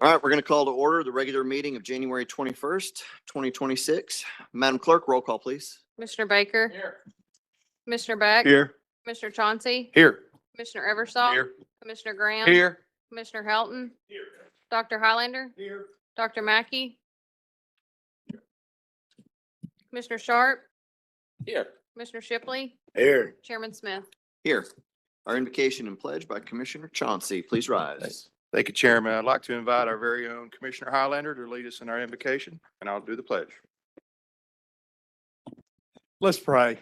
All right, we're going to call to order the regular meeting of January 21st, 2026. Madam Clerk, roll call, please. Commissioner Baker. Here. Commissioner Beck. Here. Commissioner Chauncey. Here. Commissioner Eversol. Here. Commissioner Graham. Here. Commissioner Helton. Here. Dr. Highlander. Here. Dr. Mackey. Commissioner Sharp. Here. Commissioner Shipley. Here. Chairman Smith. Here. Our invocation and pledge by Commissioner Chauncey. Please rise. Thank you, Chairman. I'd like to invite our very own Commissioner Highlander to lead us in our invocation, and I'll do the pledge. Let's pray.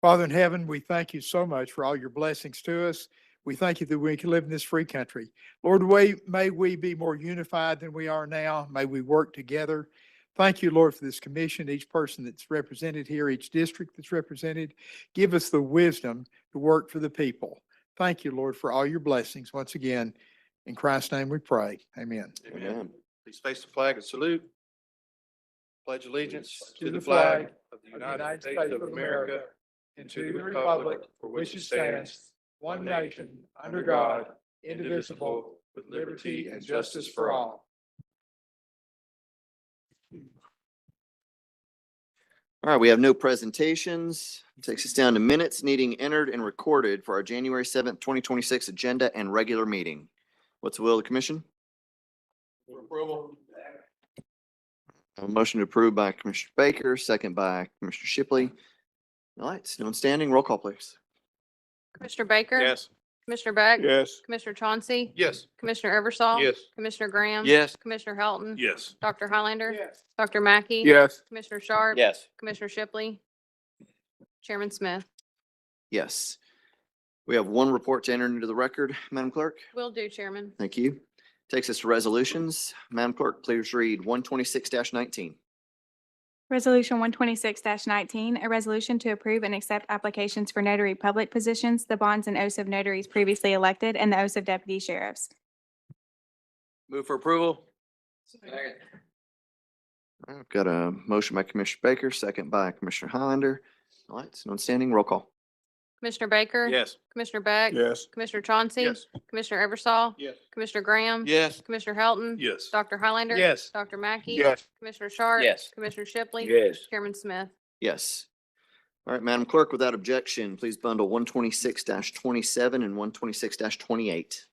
Father in heaven, we thank you so much for all your blessings to us. We thank you that we can live in this free country. Lord, may we be more unified than we are now. May we work together. Thank you, Lord, for this commission, each person that's represented here, each district that's represented. Give us the wisdom to work for the people. Thank you, Lord, for all your blessings. Once again, in Christ's name we pray. Amen. Amen. Please face the flag and salute. Pledge allegiance to the flag of the United States of America and to the republic for which it stands, one nation, under God, indivisible, with liberty and justice for all. All right, we have no presentations. Takes us down to minutes needing entered and recorded for our January 7th, 2026 agenda and regular meeting. What's the will of the commission? Approval. A motion to approve by Commissioner Baker, second by Commissioner Shipley. All right, still standing. Roll call, please. Commissioner Baker. Yes. Commissioner Beck. Yes. Commissioner Chauncey. Yes. Commissioner Eversol. Yes. Commissioner Graham. Yes. Commissioner Helton. Yes. Dr. Highlander. Yes. Dr. Mackey. Yes. Commissioner Sharp. Yes. Commissioner Shipley. Chairman Smith. Yes. We have one report to enter into the record, Madam Clerk. Will do, Chairman. Thank you. Takes us to resolutions. Madam Clerk, please read 126-19. Resolution 126-19, a resolution to approve and accept applications for notary public positions, the bonds and oaths of notaries previously elected, and the oaths of deputy sheriffs. Move for approval. I've got a motion by Commissioner Baker, second by Commissioner Highlander. All right, so standing. Roll call. Commissioner Baker. Yes. Commissioner Beck. Yes. Commissioner Chauncey. Yes. Commissioner Eversol. Yes. Commissioner Graham. Yes. Commissioner Helton. Yes. Dr. Highlander. Yes. Dr. Mackey. Yes. Commissioner Sharp. Yes. Commissioner Shipley. Yes. Chairman Smith. Yes. All right, Madam Clerk, without objection, please bundle 126-27 and 126-28.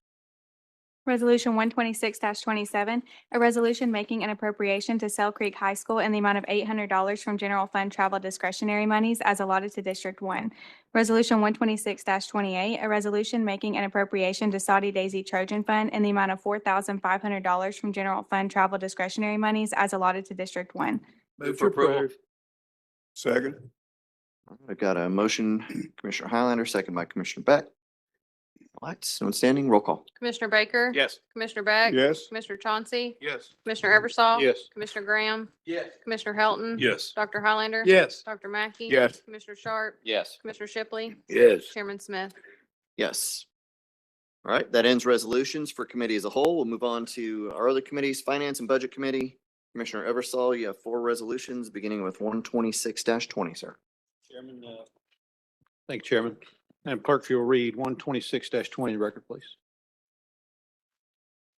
Resolution 126-27, a resolution making an appropriation to Sell Creek High School in the amount of $800 from general fund travel discretionary monies as allotted to District 1. Resolution 126-28, a resolution making an appropriation to Saudi Daisy Trojan Fund in the amount of $4,500 from general fund travel discretionary monies as allotted to District 1. Move for approval. Second. I've got a motion, Commissioner Highlander, second by Commissioner Beck. All right, so standing. Roll call. Commissioner Baker. Yes. Commissioner Beck. Yes. Commissioner Chauncey. Yes. Commissioner Eversol. Yes. Commissioner Graham. Yes. Commissioner Helton. Yes. Dr. Highlander. Yes. Dr. Mackey. Yes. Commissioner Sharp. Yes. Commissioner Shipley. Yes. Chairman Smith. Yes. All right, that ends resolutions for committee as a whole. We'll move on to our other committees, Finance and Budget Committee. Commissioner Eversol, you have 4 resolutions, beginning with 126-20, sir. Chairman, thank you, Chairman. Madam Clerk, if you'll read 126-20 record, please.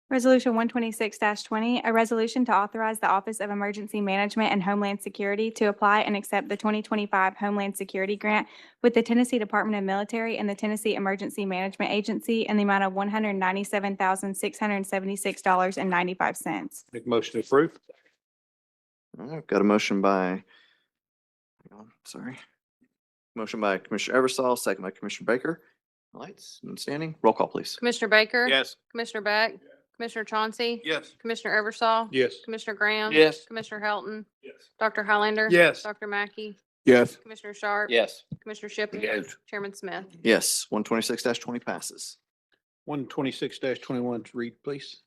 Resolution 126-20, a resolution to authorize the Office of Emergency Management and Homeland Security to apply and accept the 2025 Homeland Security Grant with the Tennessee Department of Military and the Tennessee Emergency Management Agency in the amount of $197,676.95. Make a motion to approve. All right, I've got a motion by, hang on, sorry. Motion by Commissioner Eversol, second by Commissioner Baker. All right, standing. Roll call, please. Commissioner Baker. Yes. Commissioner Beck. Commissioner Chauncey. Yes. Commissioner Eversol. Yes. Commissioner Graham. Yes. Commissioner Helton. Yes. Dr. Highlander. Yes. Dr. Mackey. Yes. Commissioner Sharp. Yes. Commissioner Shipley. Yes. Chairman Smith. Yes, 126-20 passes. 126-21 to read, please.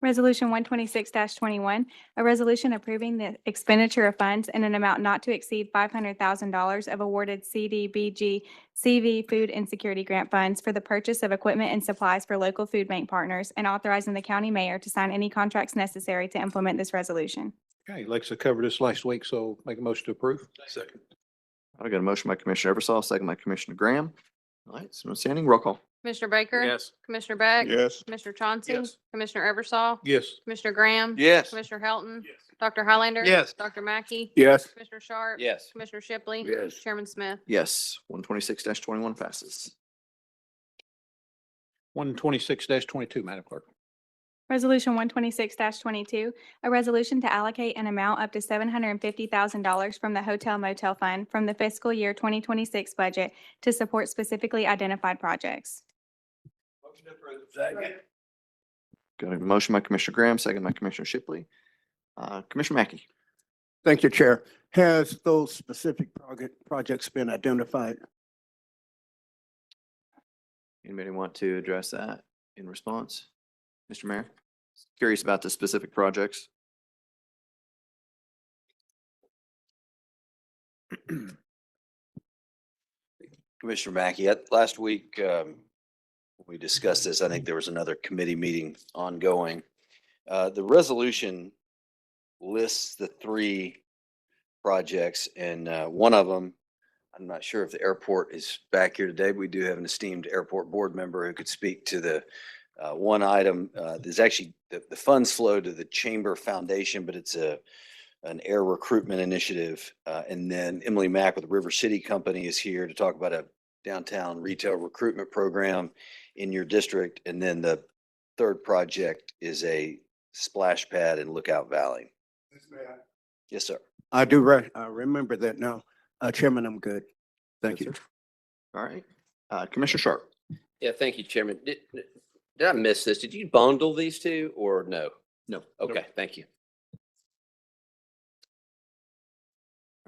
Resolution 126-21, a resolution approving the expenditure of funds in an amount not to exceed $500,000 of awarded CDBG CV Food Insecurity Grant funds for the purchase of equipment and supplies for local food bank partners and authorizing the county mayor to sign any contracts necessary to implement this resolution. Okay, Lexa covered this last week, so make a motion to approve. Second. I got a motion by Commissioner Eversol, second by Commissioner Graham. All right, so standing. Roll call. Commissioner Baker? Yes. Commissioner Beck? Yes. Commissioner Chauncey? Yes. Commissioner Eversol? Yes. Commissioner Graham? Yes. Commissioner Helton? Dr. Highlander? Yes. Dr. Mackey? Yes. Commissioner Sharp? Yes. Commissioner Shipley? Yes. Chairman Smith? Yes, 126-21 passes. 126-22, Madam Clerk. Resolution 126-22, a resolution to allocate an amount up to $750,000 from the Hotel Motel Fund from the fiscal year 2026 budget to support specifically identified projects. Got a motion by Commissioner Graham, second by Commissioner Shipley. Commissioner Mackey? Thank you, Chair. Has those specific projects been identified? Anybody want to address that in response? Mr. Mayor? Curious about the specific projects. Commissioner Mackey, last week, we discussed this. I think there was another committee meeting ongoing. The resolution lists the three projects and one of them, I'm not sure if the airport is back here today. But we do have an esteemed airport board member who could speak to the one item. There's actually, the funds flow to the Chamber Foundation, but it's an air recruitment initiative. And then Emily Mack with the River City Company is here to talk about a downtown retail recruitment program in your district. And then the third project is a splash pad in Lookout Valley. Yes, sir. I do remember that now. Chairman, I'm good. Thank Yes, you. sir. All right. Commissioner Sharp? Yeah, thank you, Chairman. Did I miss this? Did you bundle these two or no? No. Okay, thank you.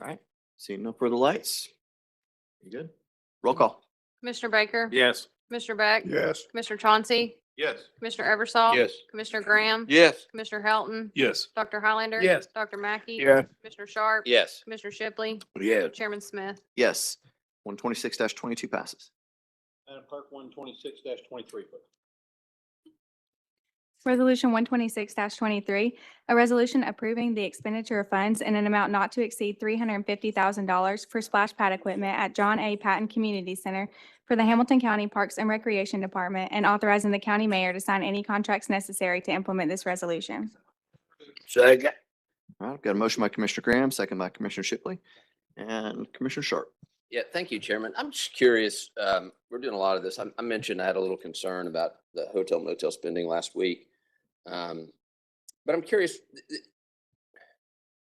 All right. Seeing no further lights? You good? Roll call. Commissioner Baker? Yes. Commissioner Beck? Yes. Commissioner Chauncey? Yes. Commissioner Eversol? Yes. Commissioner Graham? Yes. Commissioner Helton? Yes. Dr. Highlander? Yes. Dr. Mackey? Yes. Commissioner Sharp? Yes. Commissioner Shipley? Yes. Chairman Smith? Yes. 126-22 passes. Madam Clerk, 126-23, please. Resolution 126-23, a resolution approving the expenditure of funds in an amount not to exceed $350,000 for splash pad equipment at John A. Patton Community Center for the Hamilton County Parks and Recreation Department and authorizing the county mayor to sign any contracts necessary to implement this resolution. Second. All right. Got a motion by Commissioner Graham, second by Commissioner Shipley and Commissioner Sharp. Yeah, thank you, Chairman. I'm just curious, we're doing a lot of this. I mentioned I had a little concern about the hotel motel spending last week. But I'm curious,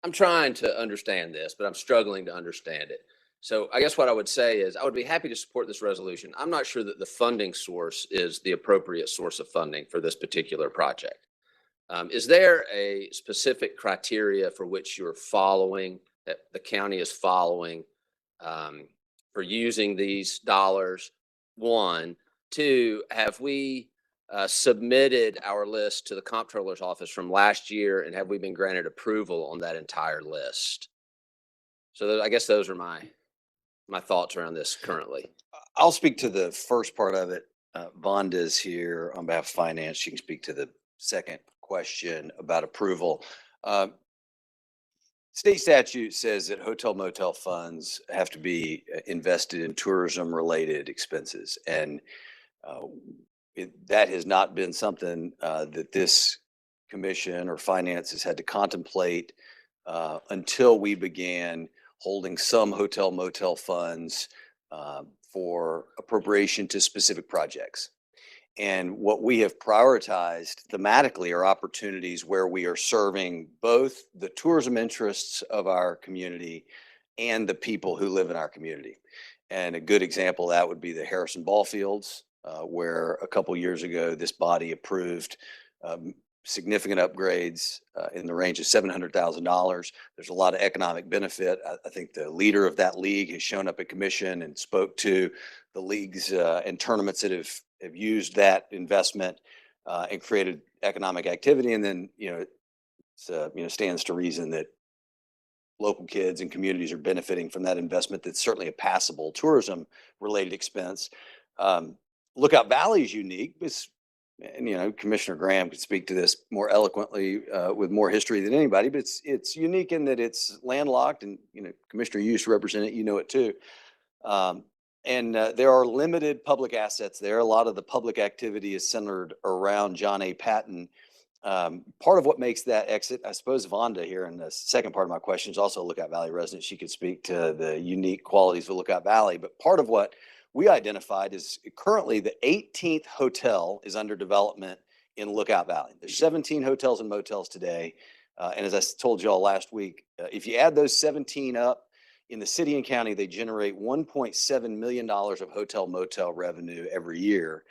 I'm trying to understand this, but I'm struggling to understand it. So I guess what I would say is I would be happy to support this resolution. I'm not sure that the funding source is the appropriate source of funding for this particular project. Is there a specific criteria for which you're following, that the county is following for using these dollars? One. Two, have we submitted our list to the comptroller's office from last year, and have we been granted approval on that entire list? So I guess those are my thoughts around this currently. I'll speak to the first part of it. Vonda is here on behalf of finance. She can speak to the second question about approval. State statute says that hotel motel funds have to be invested in tourism related expenses. And that has not been something that this commission or finance has had to contemplate until we began holding some hotel motel funds for appropriation to specific projects. And what we have prioritized thematically are opportunities where we are serving both the tourism interests of our community and the people who live in our community. And a good example of that would be the Harrison Ball Fields, where a couple years ago, this body approved significant upgrades in the range of $700,000. There's a lot of economic benefit. I think the leader of that league has shown up at commission and spoke to the leagues and tournaments that have used that investment and created economic activity. And then, stands to reason that local kids and communities are benefiting from that investment. That's certainly a passable tourism related expense. Lookout Valley is unique. And Commissioner Graham could speak to this more eloquently with more history than anybody, but it's unique in that it's landlocked, and Commissioner, you used to represent it, it too. And there are limited public assets there. A lot of the public activity is centered around John A. Patton. Part of what makes that exit, I suppose Vonda here in the second part of my question is also a Lookout Valley resident. She could speak to the unique qualities of Lookout Valley. But part of what we identified is currently the 18th hotel is under development in Lookout Valley. There's 17 hotels and motels today. And as I told y'all last week, if you add those 17 up, in the city and county, they generate $1.7 million of hotel motel revenue every year.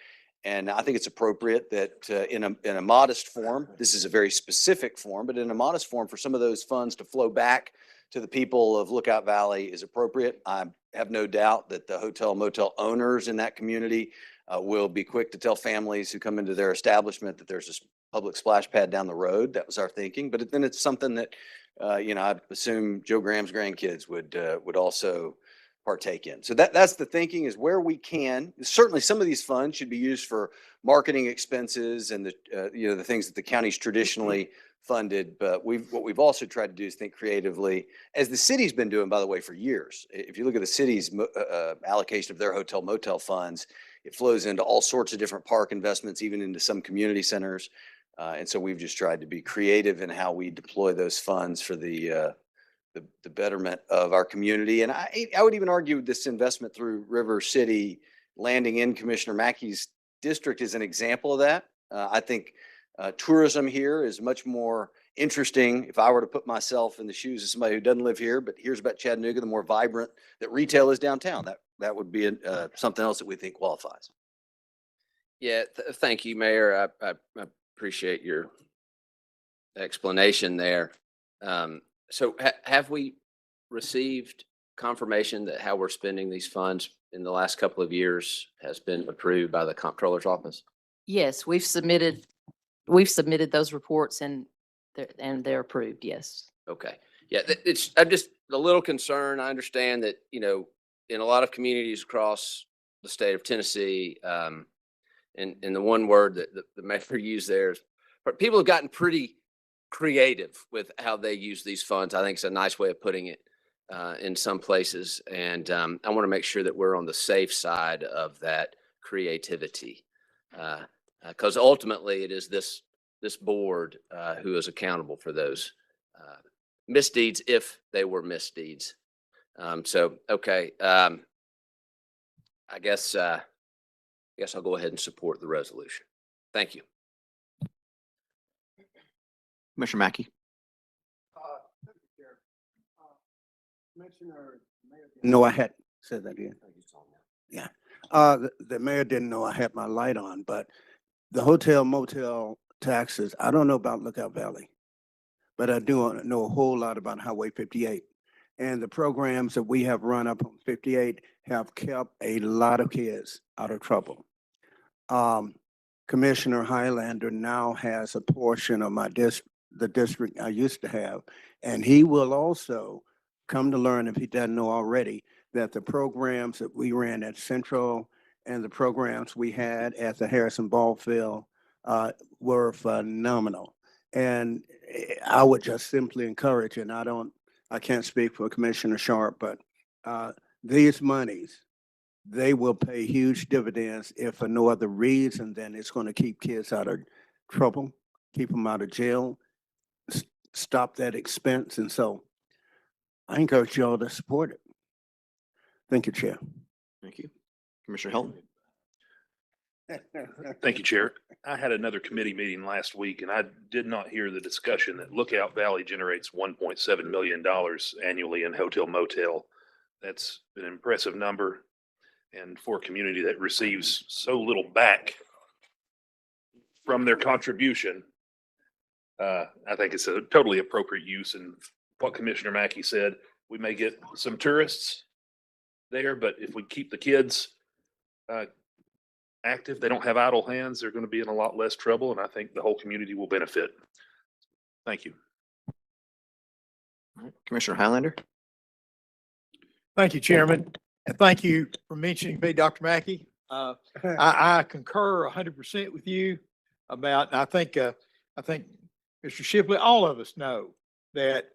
And I think it's appropriate that in a modest form, this is a very specific form, but in a modest form for some of those funds to flow back to the people of Lookout Valley is appropriate. I have no doubt that the hotel motel owners in that community will be quick to tell families who come into their establishment that there's this public splash pad down the road. That was our thinking, but then it's something that I assume Joe Graham's grandkids would also partake in. So that's the thinking, is where we can. Certainly, some of these funds should be used for marketing expenses and the things that the county's traditionally funded. But what we've also tried to do is think creatively, as the city's been doing, by the way, for years. If you look at the city's allocation of their hotel motel funds, it flows into all sorts of different park investments, even into some community centers. And so we've just tried to be creative in how we deploy those funds for the betterment of our community. And I would even argue this investment through River City landing in Commissioner Mackey's district is an example of that. I think tourism here is much more interesting. If I were to put myself in the shoes of somebody who doesn't live here, but hears about Chattanooga, the more vibrant that retail is downtown, that would be something else that we think qualifies. Yeah, thank you, Mayor. I appreciate your explanation there. So have we received confirmation that how we're spending these funds in the last couple of years has been approved by the Comptroller's Office? Yes, we've submitted those reports and they're approved, yes. Okay. Yeah, I'm just a little concerned. I understand that, in a lot of communities across the state of Tennessee, and the one word that the mayor used there is, people have gotten pretty creative with how they use these funds. I think it's a nice way of putting it in some places. And I want to make sure that we're on the safe side of that creativity. Because ultimately it is this board who is accountable for those misdeeds, if they were misdeeds. Okay. I guess I'll go ahead and support the resolution. Thank you. Commissioner Mackey. No, I had said that again. Yeah. The mayor didn't know I had my light on, but the hotel motel taxes, I don't know about Lookout Valley, but I do know a whole lot about Highway 58. And the programs that we have run up on 58 have kept a lot of kids out of trouble. Commissioner Highlander now has a portion of the district I used to have, and he will also come to learn, if he doesn't know already, that the programs that we ran at Central and the programs we had at the Harrison Ball Field were phenomenal. And I would just simply encourage, and I can't speak for Commissioner Sharp, but these monies, they will pay huge dividends if for no other reason than it's going to keep kids out of trouble, keep them out of jail, stop that expense. And so I encourage you all to support it. Thank you, Chair. Thank you. Commissioner Hilton. Thank you, Chair. I had another committee meeting last week and I did not hear the discussion that Lookout Valley generates $1.7 million annually in hotel motel. That's an impressive number. And for a community that receives so little back from their contribution, I think it's a totally appropriate use. And what Commissioner Mackey said, we may get some tourists there, but if we keep the kids active, they don't have idle hands, they're going to be in a lot less trouble. And I think the whole community will benefit. Thank you. All right. Commissioner Highlander. Thank you, Chairman. And thank you for mentioning me, Dr. Mackey. I concur 100% with you about, I think Mr. Shipley, all of us know that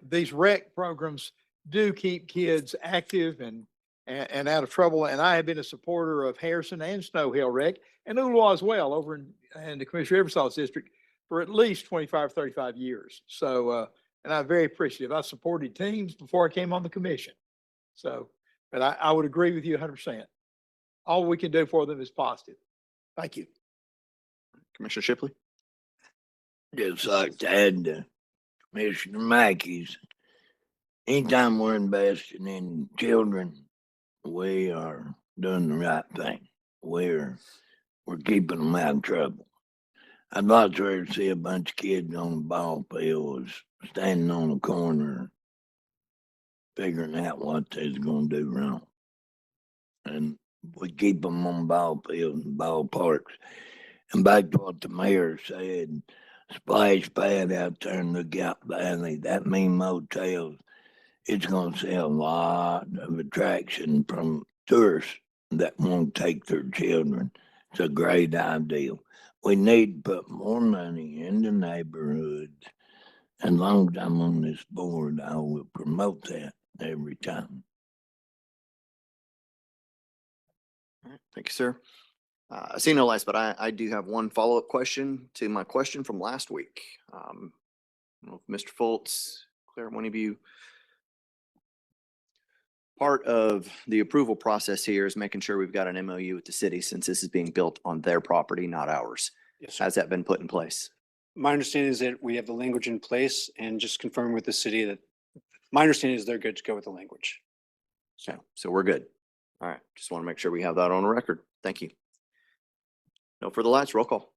these rec programs do keep kids active and and out of trouble. And I have been a supporter of Harrison and Snow Hill Rec and Ooltewah as well over in the Commissioner Eversall's district for at least 25, 35 years. So, and I'm very appreciative. I supported teams before I came on the commission. So, but I would agree with you 100%. All we can do for them is positive. Thank you. Commissioner Shipley? Just like to add to Commissioner Mackey's, anytime we're investing in children, we are doing the right thing. We're keeping them out of trouble. I'd like to see a bunch of kids on the ball field standing on the corner figuring out what they're going to do wrong. And we keep them on ball fields and ballparks. And back to what the mayor said, splash pad out there in the Gap Valley, that mean motels, it's going to sell a lot of attraction from tourists that won't take their children. It's a great idea. We need to put more money in the neighborhoods. As long as I'm on this board, I will promote that every time. All right, thank you, sir. I see no lights, but I do have one follow-up question to my question from last week. I don't know if Mr. Fultz, Claire, one of you. Part of the approval process here is making sure we've got an MOU with the city since this is being built on their property, not ours. Yes, sir. Has that been put in place? My understanding is that we have the language in place and just confirm with the city that my understanding is they're good to go with the language. So we're good. All right, just want to make sure we have that on record. Thank you. No further lights, roll call.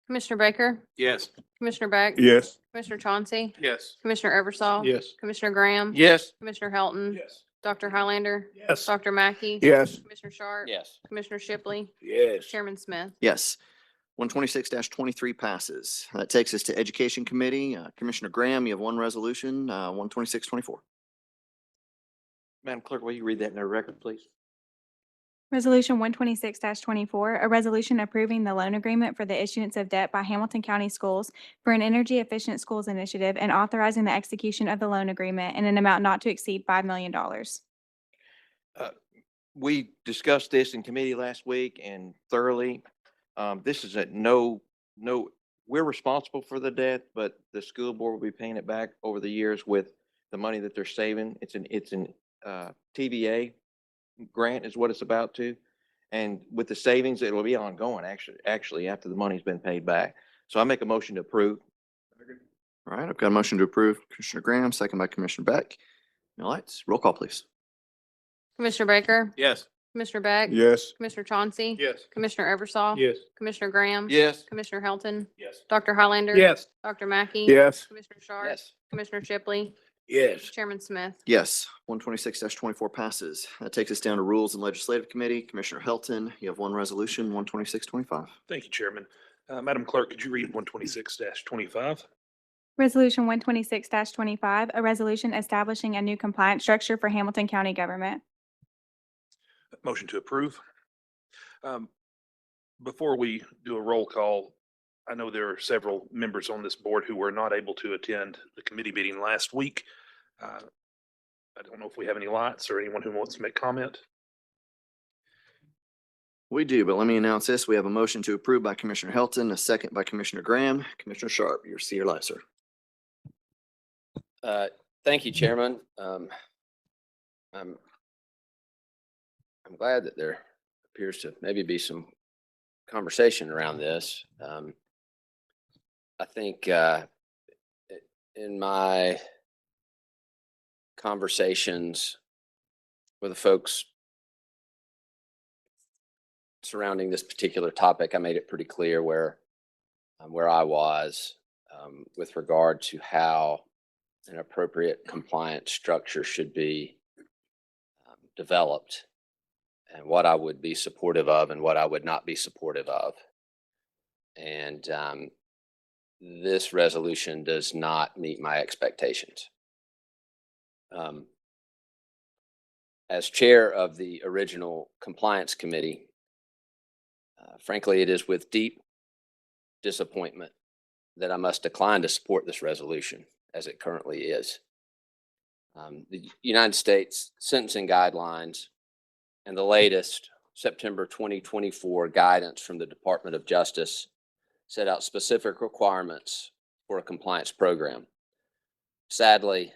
Commissioner Baker, Yes. Commissioner Beck. Yes. Commissioner Chauncey, Yes. Commissioner Eversol. Yes. Commissioner Graham. Yes. Commissioner Helton. Yes. Dr. Highlander. Yes. Dr. Mackey. Yes. Commissioner Sharp. Yes. Commissioner Shipley. Yes. Chairman Smith. Yes. 126-23 passes. That takes us to Education Committee. Commissioner Graham, you have one resolution, 126-24. Madam Clerk, will you read that in the record, please? Resolution 126-24, a resolution approving the loan agreement for the issuance of debt by Hamilton County Schools for an energy efficient schools initiative and authorizing the execution of the loan agreement in an amount not to exceed $5 million. We discussed this in committee last week and thoroughly. This is we're responsible for the debt, but the school board will be paying it back over the years with the money that they're saving. It's an TVA grant is what it's about to. And with the savings, it will be ongoing actually after the money's been paid back. So I make a motion to approve. All right, I've got a motion to approve. Commissioner Graham, second by Commissioner Beck. No lights, roll call, please. Commissioner Baker. Yes. Commissioner Beck. Yes. Commissioner Chauncey. Yes. Commissioner Eversol. Yes. Commissioner Graham. Yes. Commissioner Helton. Yes. Dr. Highlander. Yes. Dr. Mackey. Yes. Commissioner Sharp. Yes. Commissioner Shipley. Yes. Chairman Smith. Yes, 126-24 passes. That takes us down to Rules and Legislative Committee. Commissioner Helton, you have one resolution, 126-25. Thank you, Chairman. Madam Clerk, could you read 126-25? Resolution 126-25, a resolution establishing a new compliance structure for Hamilton County government. Motion to approve. Before we do a roll call, I know there are several members on this board who were not able to attend the committee meeting last week. I don't know if we have any lights or anyone who wants to make comment. We do, but let me announce this. We have a motion to approve by Commissioner Helton, a second by Commissioner Graham. Commissioner Sharp, your see your light, sir. Thank you, Chairman. I'm glad that there appears to maybe be some conversation around this. I think in my conversations with the folks surrounding this particular topic, I made it pretty clear where I was with regard to how an appropriate compliance structure should be developed and what I would be supportive of and what I would not be supportive of. And this resolution does not meet my expectations. As chair of the original compliance committee, frankly, it is with deep disappointment that I must decline to support this resolution as it currently is. The United States sentencing guidelines and the latest September 2024 guidance from the Department of Justice set out specific requirements for a compliance program. Sadly,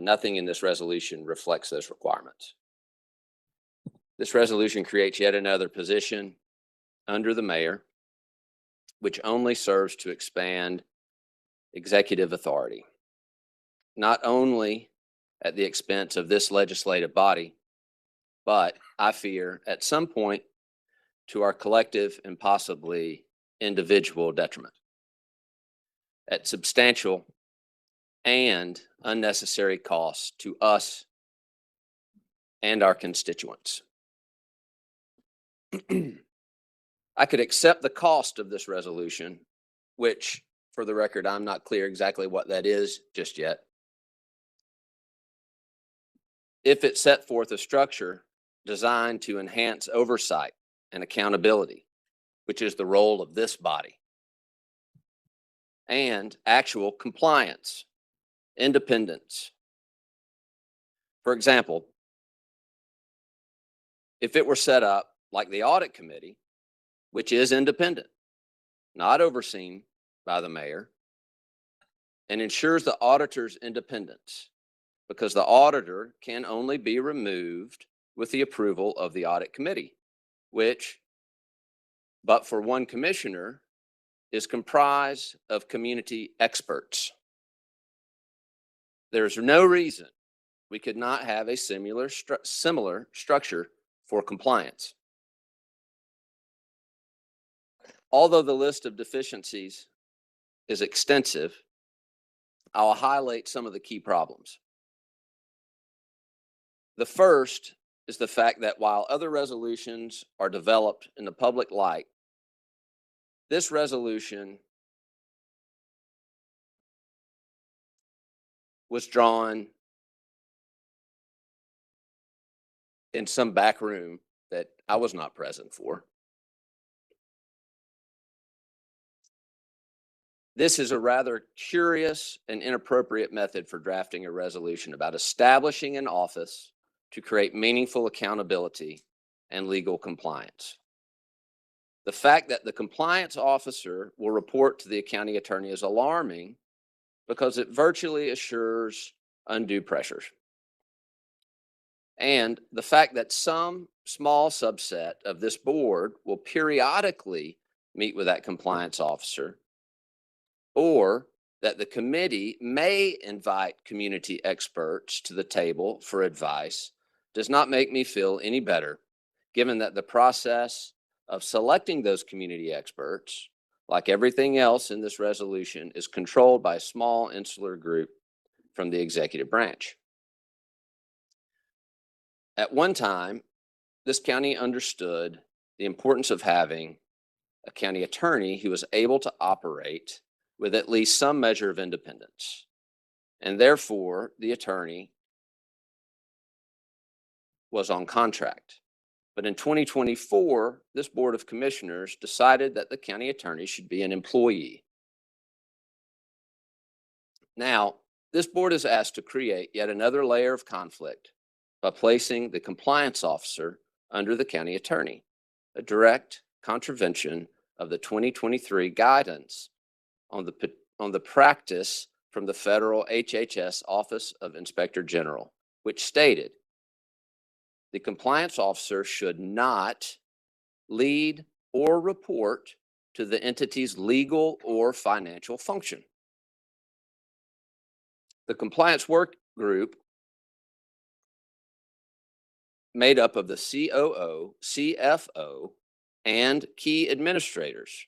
nothing in this resolution reflects those requirements. This resolution creates yet another position under the mayor, which only serves to expand executive authority, not only at the expense of this legislative body, but I fear at some point to our collective and possibly individual detriment. At substantial and unnecessary costs to us and our constituents. I could accept the cost of this resolution, which, for the record, I'm not clear exactly what that is just yet, if it set forth a structure designed to enhance oversight and accountability, which is the role of this body, and actual compliance, independence. For example, if it were set up like the audit committee, which is independent, not overseen by the mayor, and ensures the auditor's independence, because the auditor can only be removed with the approval of the audit committee, which, but for one commissioner, is comprised of community experts. There's no reason we could not have a similar structure for compliance. Although the list of deficiencies is extensive, I'll highlight some of the key problems. The first is the fact that while other resolutions are developed in the public light, this resolution was drawn in some back room that I was not present for. This is a rather curious and inappropriate method for drafting a resolution about establishing an office to create meaningful accountability and legal compliance. The fact that the compliance officer will report to the county attorney is alarming because it virtually assures undue pressures. And the fact that some small subset of this board will periodically meet with that compliance officer, or that the committee may invite community experts to the table for advice, does not make me feel any better, given that the process of selecting those community experts, like everything else in this resolution, is controlled by a small insular group from the executive branch. At one time, this county understood the importance of having a county attorney who was able to operate with at least some measure of independence. And therefore, the attorney was on contract. But in 2024, this Board of Commissioners decided that the county attorney should be an employee. Now, this board is asked to create yet another layer of conflict by placing the compliance officer under the county attorney, a direct contravention of the 2023 guidance on the practice from the federal HHS Office of Inspector General, which stated the compliance officer should not lead or report to the entity's legal or financial function. The compliance work group, made up of the COO, CFO, and key administrators,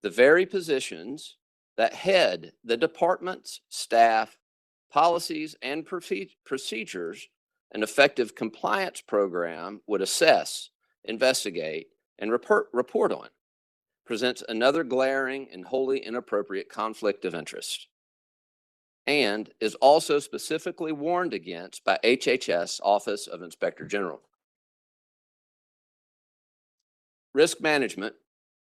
the very positions that head the department's staff, policies, and procedures, an effective compliance program would assess, investigate, and report on, presents another glaring and wholly inappropriate conflict of interest, and is also specifically warned against by HHS Office of Inspector General. Risk management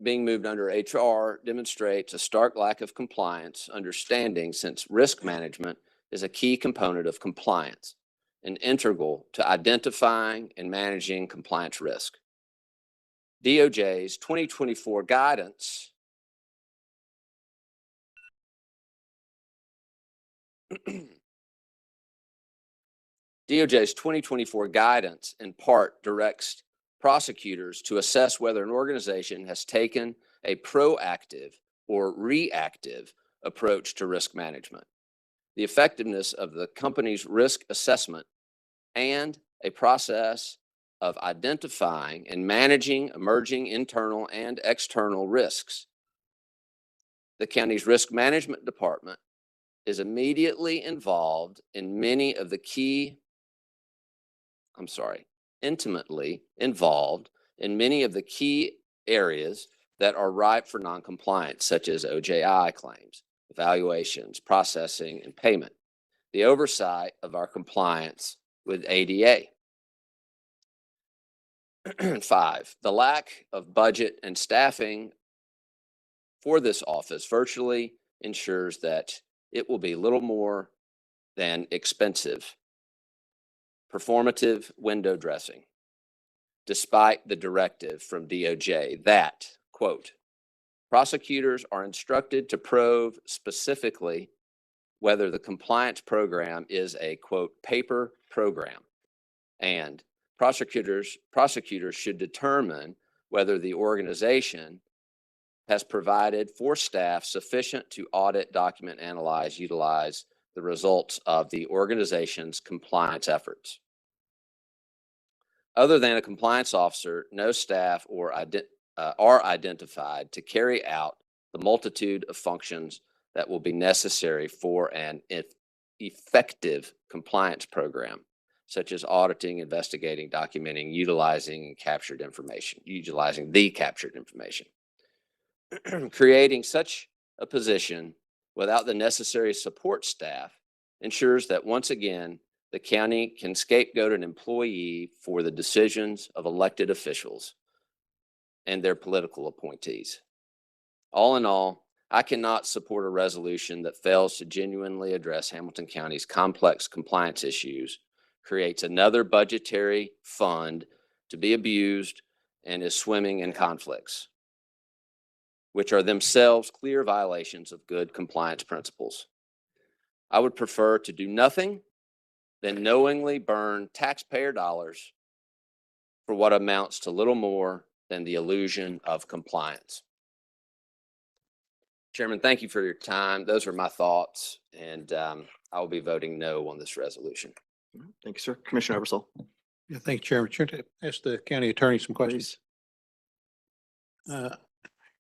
being moved under HR demonstrates a stark lack of compliance understanding, since risk management is a key component of compliance. and integral to identifying and managing compliance risk. DOJ's 2024 guidance DOJ's 2024 guidance in part directs prosecutors to assess whether an organization has taken a proactive or reactive approach to risk management, the effectiveness of the company's risk assessment, and a process of identifying and managing emerging internal and external risks. The county's risk management department is immediately involved in many of the intimately involved in many of the key areas that are ripe for noncompliance, such as OJI claims, evaluations, processing, and payment. The oversight of our compliance with ADA. 5, the lack of budget and staffing for this office virtually ensures that it will be little more than expensive, performative window dressing, despite the directive from DOJ that, quote, prosecutors are instructed to probe specifically whether the compliance program is a, quote, paper program, and prosecutors should determine whether the organization has provided for staff sufficient to audit, document, analyze, utilize the results of the organization's compliance efforts. Other than a compliance officer, no staff are identified to carry out the multitude of functions that will be necessary for an effective compliance program, such as auditing, investigating, documenting, utilizing the captured information. Creating such a position without the necessary support staff ensures that once again, the county can scapegoat an employee for the decisions of elected officials and their political appointees. All in all, I cannot support a resolution that fails to genuinely address Hamilton County's complex compliance issues, creates another budgetary fund to be abused, and is swimming in conflicts, which are themselves clear violations of good compliance principles. I would prefer to do nothing than knowingly burn taxpayer dollars for what amounts to little more than the illusion of compliance. Chairman, thank you for your time. Those are my thoughts, and I will be voting no on this resolution. Thank you, sir. Commissioner Eversole. Yeah, thank you, Chairman. Chair, to ask the county attorney some questions.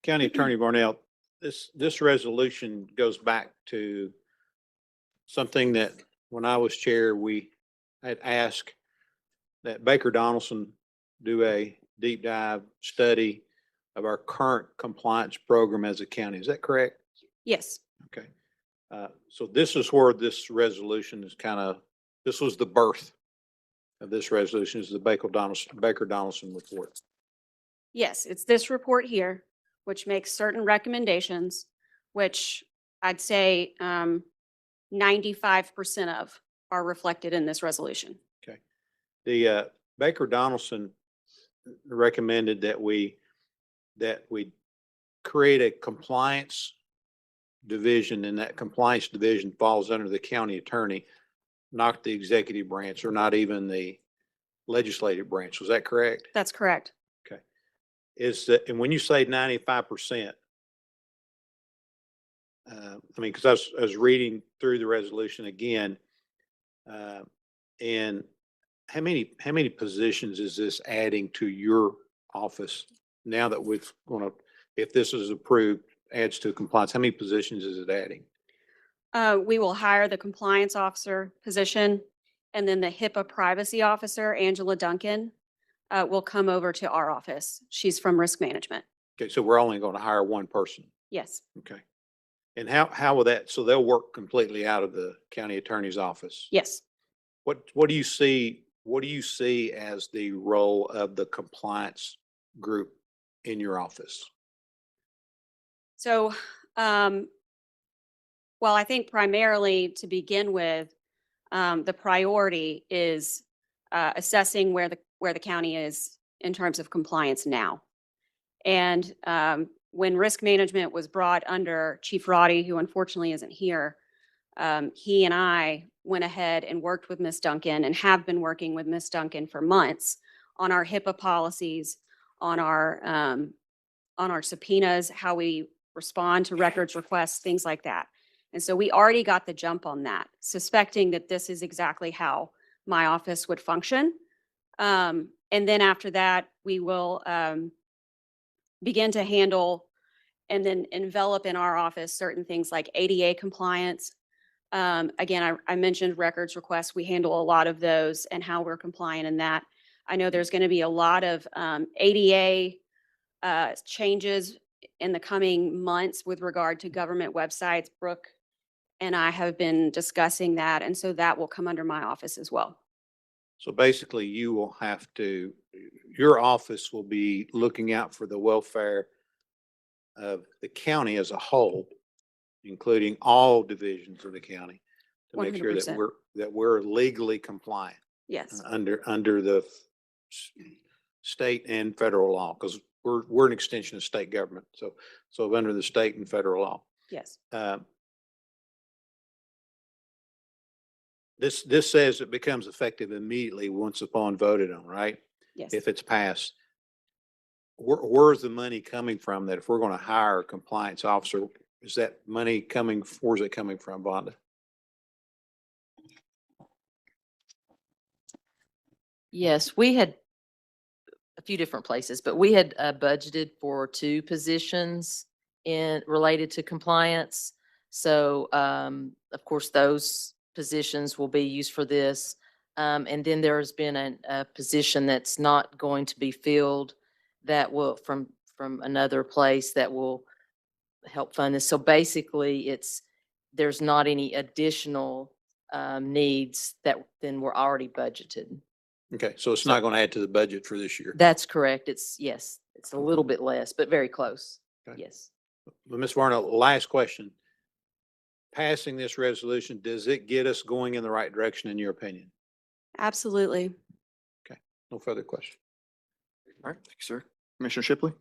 County Attorney Barnell, this resolution goes back to something that when I was chair, we had asked that Baker Donaldson do a deep dive study of our current compliance program as a county. Is that correct? Yes. Okay. So this is where this resolution is this was the birth of this resolution, is the Baker Donaldson report. Yes, it's this report here, which makes certain recommendations, which I'd say 95% of are reflected in this resolution. Okay. The Baker Donaldson recommended that we create a compliance division, and that compliance division falls under the county attorney, not the executive branch or not even the legislative branch. Was that correct? That's correct. Okay. And when you say 95%, because I was reading through the resolution again, and how many positions is this adding to your office now that if this is approved, adds to compliance? How many positions is it adding? We will hire the compliance officer position, and then the HIPAA privacy officer, Angela Duncan, will come over to our office. She's from risk management. Okay, so we're only going to hire one person. Yes. Okay. And how will that, so they'll work completely out of the county attorney's office? Yes. What do you see as the role of the compliance group in your office? So, well, I think primarily to begin with, The priority is assessing where the county is in terms of compliance now. And when risk management was brought under Chief Roddy, who unfortunately isn't here, he and I went ahead and worked with Ms. Duncan and have been working with Ms. Duncan for months on our HIPAA policies, on our subpoenas, how we respond to records requests, things like that. And so we already got the jump on that, suspecting that this is exactly how my office would function. And then after that, we will begin to handle and then envelop in our office certain things like ADA compliance. Again, I mentioned records requests. We handle a lot of those and how we're compliant in that. I know there's going to be a lot of ADA changes in the coming months with regard to government websites. Brooke and I have been discussing that, and so that will come under my office as well. So basically you will have to, your office will be looking out for the welfare of the county as a whole, including all divisions of the county, to make sure that 100%. we're legally compliant Yes, under the state and federal law, because we're an extension of state government. So under the state and federal law. yes. This says it becomes effective immediately once upon voted on, right? Yes. If it's passed. Where's the money coming from that if we're going to hire a compliance officer, is that money coming, where's it coming from, Vonda? Yes, we had a few different places, but we had budgeted for 2 positions related to compliance. So, of course, those positions will be used for this. And then there's been a position that's not going to be filled that will from another place that will help fund this. So basically there's not any additional needs that then were already budgeted. Okay, so it's not going to add to the budget for this year. That's correct. Yes, it's a little bit less, but very close. Okay. Yes. But Ms. Varno, last question. Passing this resolution, does it get us going in the right direction in your opinion? Absolutely. No further question. All right, thank you, sir. Commissioner Shipley?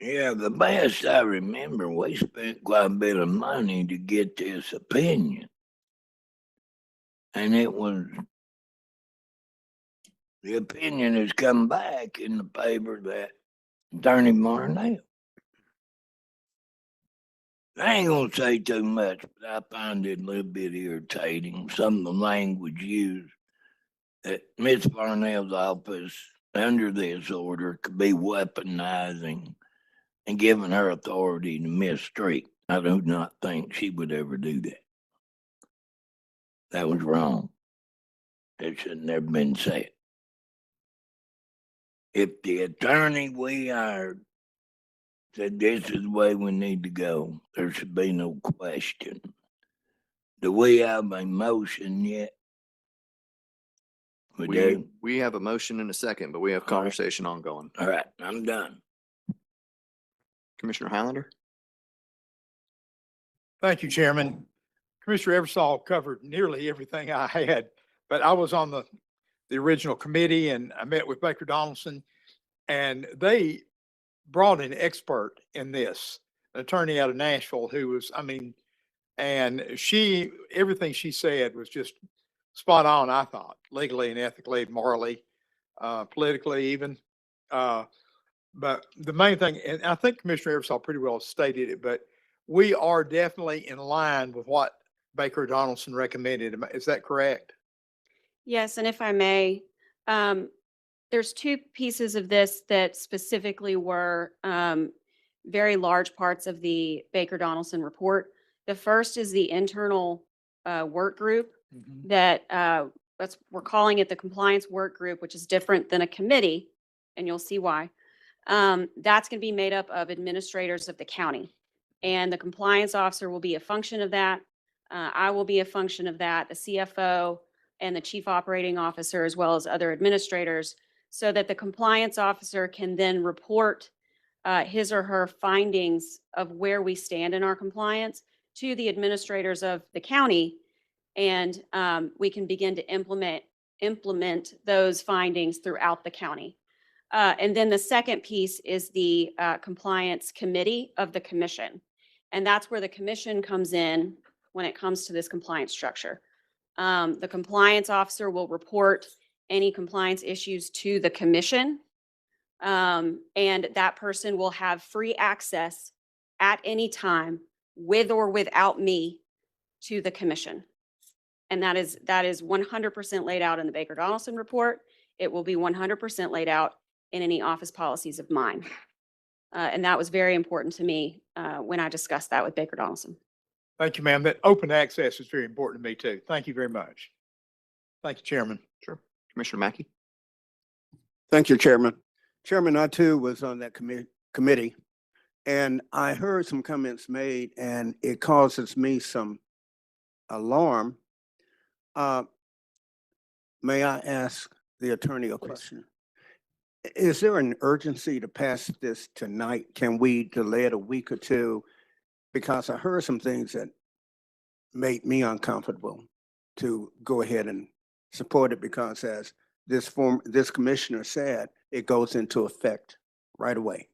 Yeah, the best I remember, we spent quite a bit of money to get this opinion. And the opinion has come back in the paper that Attorney Barnell. I ain't gonna say too much, but I find it a little bit irritating, some of the language used that Ms. Barnell's office, under this order, could be weaponizing and giving her authority to mistreat. I do not think she would ever do that. That was wrong. That should never been said. If the attorney we hired said this is the way we need to go, there should be no question. Do we have a motion yet? We have a motion and a second, but we have conversation ongoing. All right, I'm done. Commissioner Highlander? Thank you, Chairman. Commissioner Eversole covered nearly everything I had, but I was on the original committee and I met with Baker Donaldson, and they brought an expert in this, an attorney out of Nashville who was, and everything she said was just spot on, I thought, legally and ethically, morally, politically even. But the main thing, and I think Commissioner Eversole pretty well stated it, but we are definitely in line with what Baker Donaldson recommended. Is that correct? Yes, and if I may, there's 2 pieces of this that specifically were very large parts of the Baker Donaldson report. The first is the internal work group that we're calling it the compliance work group, which is different than a committee, and you'll see why. That's going to be made up of administrators of the county, and the compliance officer will be a function of that. I will be a function of that, the CFO and the chief operating officer, as well as other administrators, so that the compliance officer can then report his or her findings of where we stand in our compliance to the administrators of the county. And we can begin to implement those findings throughout the county. And then the second piece is the compliance committee of the commission. And that's where the commission comes in when it comes to this compliance structure. The compliance officer will report any compliance issues to the commission. And that person will have free access at any time, with or without me, to the commission. And that is 100% laid out in the Baker Donaldson report. It will be 100% laid out in any office policies of mine. And that was very important to me when I discussed that with Baker Donaldson. Thank you, ma'am. That open access is very important to me too. Thank you very much. Thank you, Chairman. Sure. Commissioner Mackey? Thank you, Chairman. Chairman, I too was on that committee, and I heard some comments made, and it causes me some alarm. May I ask the attorney a question? Is there an urgency to pass this tonight? Can we delay it a week or two? Because I heard some things that made me uncomfortable to go ahead and support it, because as this commissioner said, it goes into effect right away.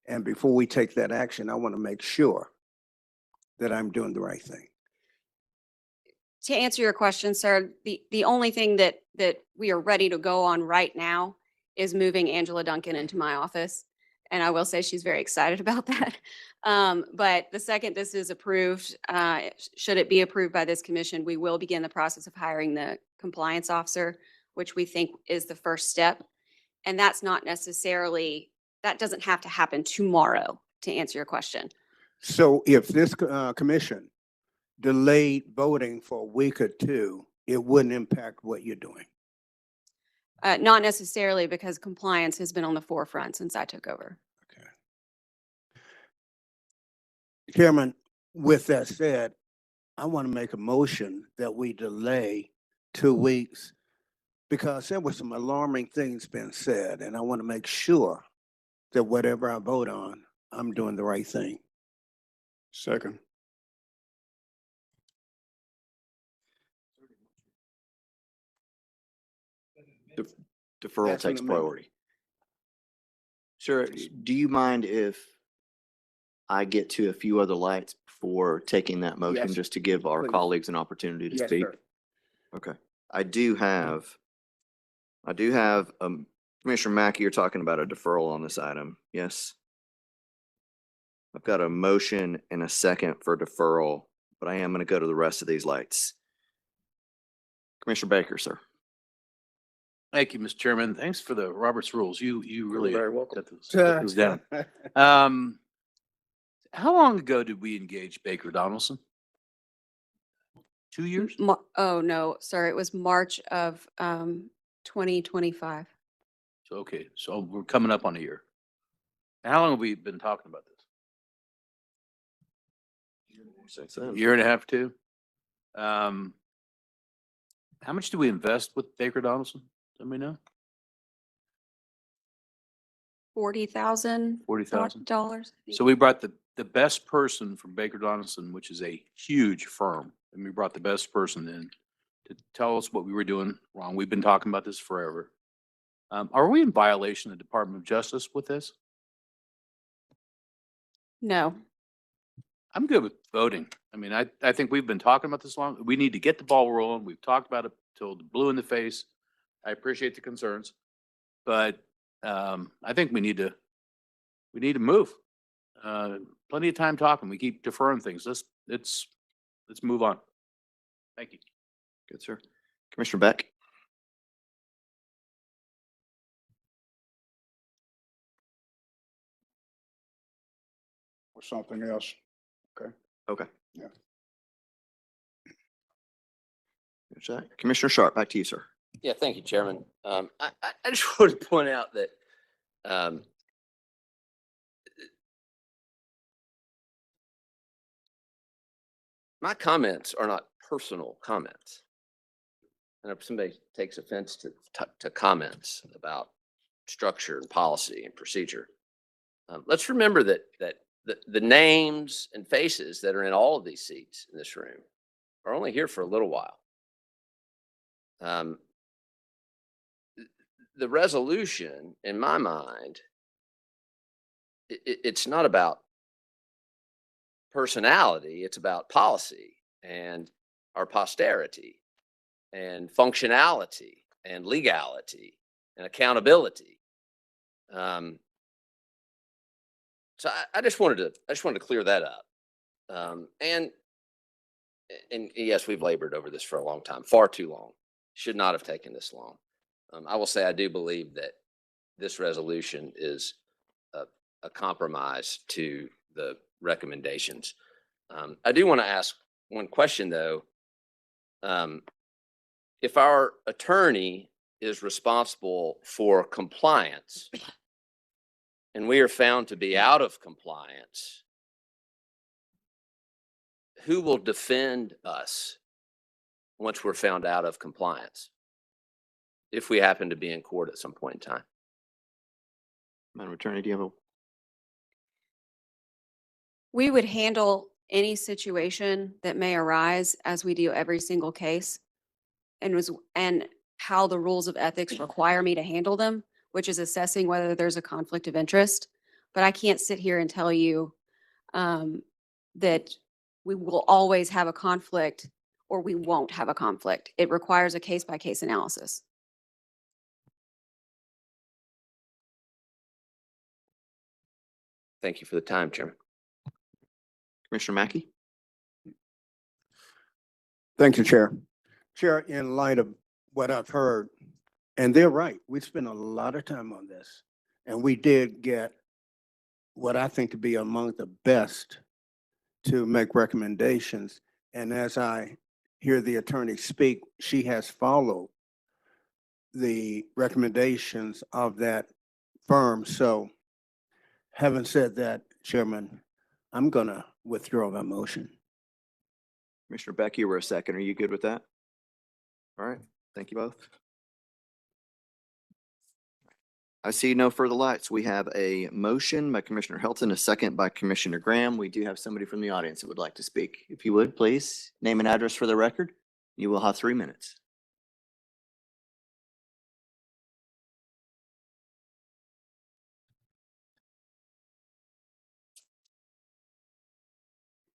And before we take that action, I want to make sure that I'm doing the right thing. To answer your question, sir, the only thing that we are ready to go on right now is moving Angela Duncan into my office. And I will say she's very excited about that. But the second this is approved, should it be approved by this commission, we will begin the process of hiring the compliance officer, which we think is the first step. And that's not necessarily, that doesn't have to happen tomorrow, to answer your question. So if this commission delayed voting for a week or two, it wouldn't impact what you're doing? Not necessarily, because compliance has been on the forefront since I took over. Chairman, with that said, I want to make a motion that we delay 2 weeks, because there were some alarming things being said, and I want to make sure that whatever I vote on, I'm doing the right thing. Second. Deferral That's an takes amendment. priority. Sir, do you mind if I get to a few other lights before taking that motion, Yes, just to give our please. colleagues an opportunity to Yes, speak? sir. Okay. I do have, Commissioner Mackey, you're talking about a deferral on this item, yes? I've got a motion and a second for deferral, but I am going to go to the rest of these lights. Commissioner Baker, sir. Thank you, Mr. Chairman. Thanks for the Robert's rules. You really very welcome. got those down. How long ago did we engage Baker Donaldson? 2 years? Oh, no, sir, it was March of 2025. So, okay, so we're coming up on a year. How long have we been talking about this? Year and a half, two? How much do we invest with Baker Donaldson? Let me know. $40,000. $40,000. So we brought the best person from Baker Donaldson, which is a huge firm, and we brought the best person in to tell us what we were doing wrong. We've been talking about this forever. Are we in violation of the Department of Justice with this? No. I'm good with voting. I mean, I think we've been talking about this long. We need to get the ball rolling. We've talked about it till the blue in the face. I appreciate the concerns, but I think we need to move. Plenty of time talking. We keep deferring things. Let's move on. Thank you. Good, sir. Commissioner Beck? Or something else. Okay. Okay. Yeah. Commissioner Sharp, back to you, sir. Yeah, thank you, Chairman. I just want to point out that my comments are not personal comments. And if somebody takes offense to comments about structure and policy and procedure, let's remember that the names and faces that are in all of these seats in this room are only here for a little while. The resolution, in my mind, it's not about personality, it's about policy and our posterity and functionality and legality and accountability. So I just wanted to clear that up. And yes, we've labored over this for a long time, far too long. Should not have taken this long. I will say I do believe that this resolution is a compromise to the recommendations. I do want to ask one question though. If our attorney is responsible for compliance and we are found to be out of compliance, who will defend us once we're found out of compliance? If we happen to be in court at some point in time. Madam Attorney, do you have a? We would handle any situation that may arise as we do every single case and how the rules of ethics require me to handle them, which is assessing whether there's a conflict of interest. But I can't sit here and tell you that we will always have a conflict or we won't have a conflict. It requires a case-by-case analysis. Thank you for the time, Chairman. Commissioner Mackey? Thank you, Chair. Chair, in light of what I've heard, and they're right, we spent a lot of time on this, and we did get what I think to be among the best to make recommendations. And as I hear the attorney speak, she has followed the recommendations of that firm. So having said that, Chairman, I'm going to withdraw my motion. Commissioner Beck, you were a second. Are you good with that? All right. Thank you both. I see no further lights. We have a motion by Commissioner Helton, a second by Commissioner Graham. We do have somebody from the audience that would like to speak. If you would, please name and address for the record. You will have 3 minutes.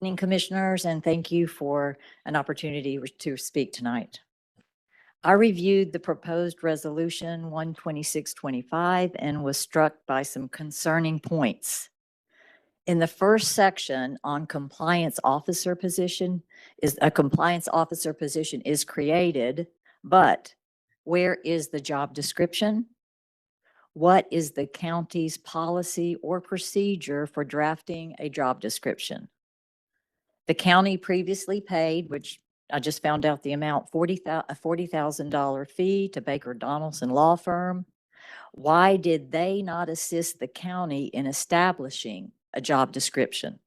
Evening, Commissioners, and thank you for an opportunity to speak tonight. I reviewed the proposed resolution 12625 and was struck by some concerning points. In the first section on compliance officer position, a compliance officer position is created, but where is the job description? What is the county's policy or procedure for drafting a job description? The county previously paid, which I just found out the amount, a $40,000 fee to Baker Donaldson Law Firm. Why did they not assist the county in establishing a job description?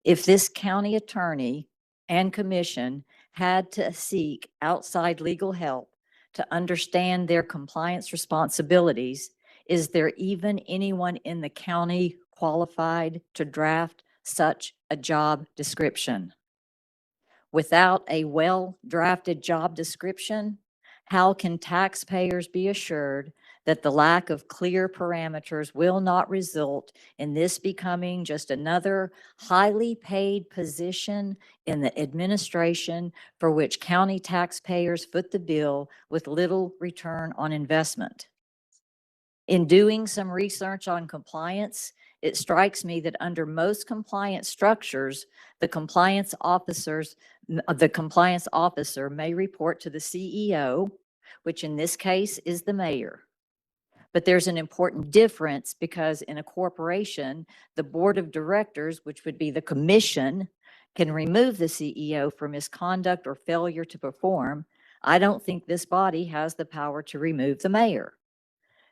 If this county attorney and commission had to seek outside legal help to understand their compliance responsibilities, is there even anyone in the county qualified to draft such a job description? Without a well-drafted job description, how can taxpayers be assured that the lack of clear parameters will not result in this becoming just another highly paid position in the administration for which county taxpayers foot the bill with little return on investment? In doing some research on compliance, it strikes me that under most compliance structures, the compliance officer may report to the CEO, which in this case is the mayor. But there's an important difference because in a corporation, the board of directors, which would be the commission, can remove the CEO for misconduct or failure to perform. I don't think this body has the power to remove the mayor.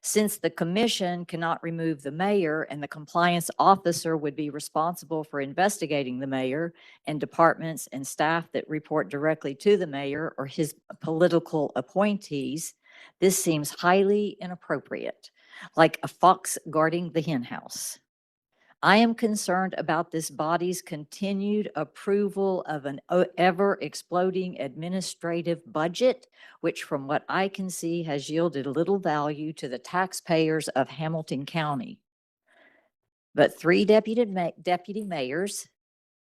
Since the commission cannot remove the mayor and the compliance officer would be responsible for investigating the mayor and departments and staff that report directly to the mayor or his political appointees, this seems highly inappropriate, like a fox guarding the henhouse. I am concerned about this body's continued approval of an ever exploding administrative budget, which from what I can see has yielded little value to the taxpayers of Hamilton County. But 3 deputy mayors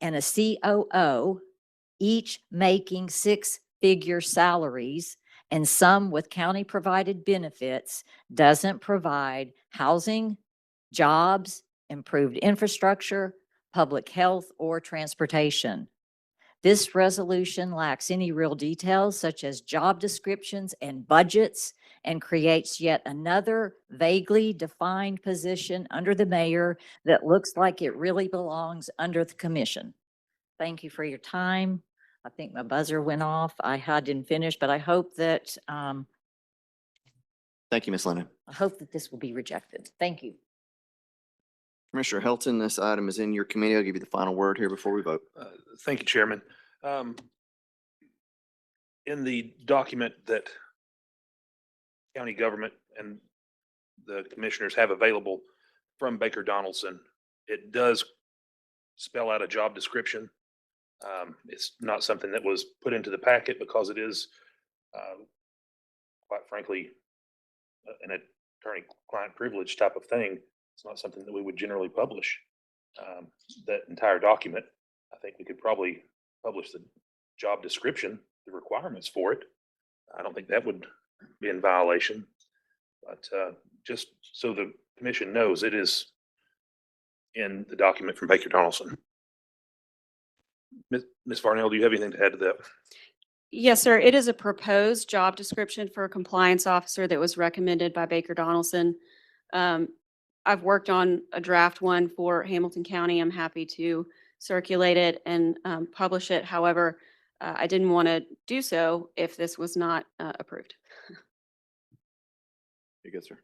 and a COO, each making 6-figure salaries, and some with county-provided benefits, doesn't provide housing, jobs, improved infrastructure, public health, or transportation. This resolution lacks any real details such as job descriptions and budgets, and creates yet another vaguely defined position under the mayor that looks like it really belongs under the commission. Thank you for your time. I think my buzzer went off. didn't finish, but I hope that, Thank you, Ms. Lennon. I hope that this will be rejected. Thank you. Commissioner Helton, this item is in your committee. I'll give you the final word here before we vote. Thank you, Chairman. In the document that county government and the commissioners have available from Baker Donaldson, it does spell out a job description. It's not something that was put into the packet because it is, quite frankly, an attorney-client privilege type of thing. It's not something that we would generally publish. That entire document, I think we could probably publish the job description, the requirements for it. I don't think that would be in violation. But just so the commission knows, it is in the document from Baker Donaldson. Ms. Varnell, do you have anything to add to that? Yes, sir. It is a proposed job description for a compliance officer that was recommended by Baker Donaldson. I've worked on a draft one for Hamilton County. I'm happy to circulate it and publish it. However, I didn't want to do so if this was not approved. You good, sir?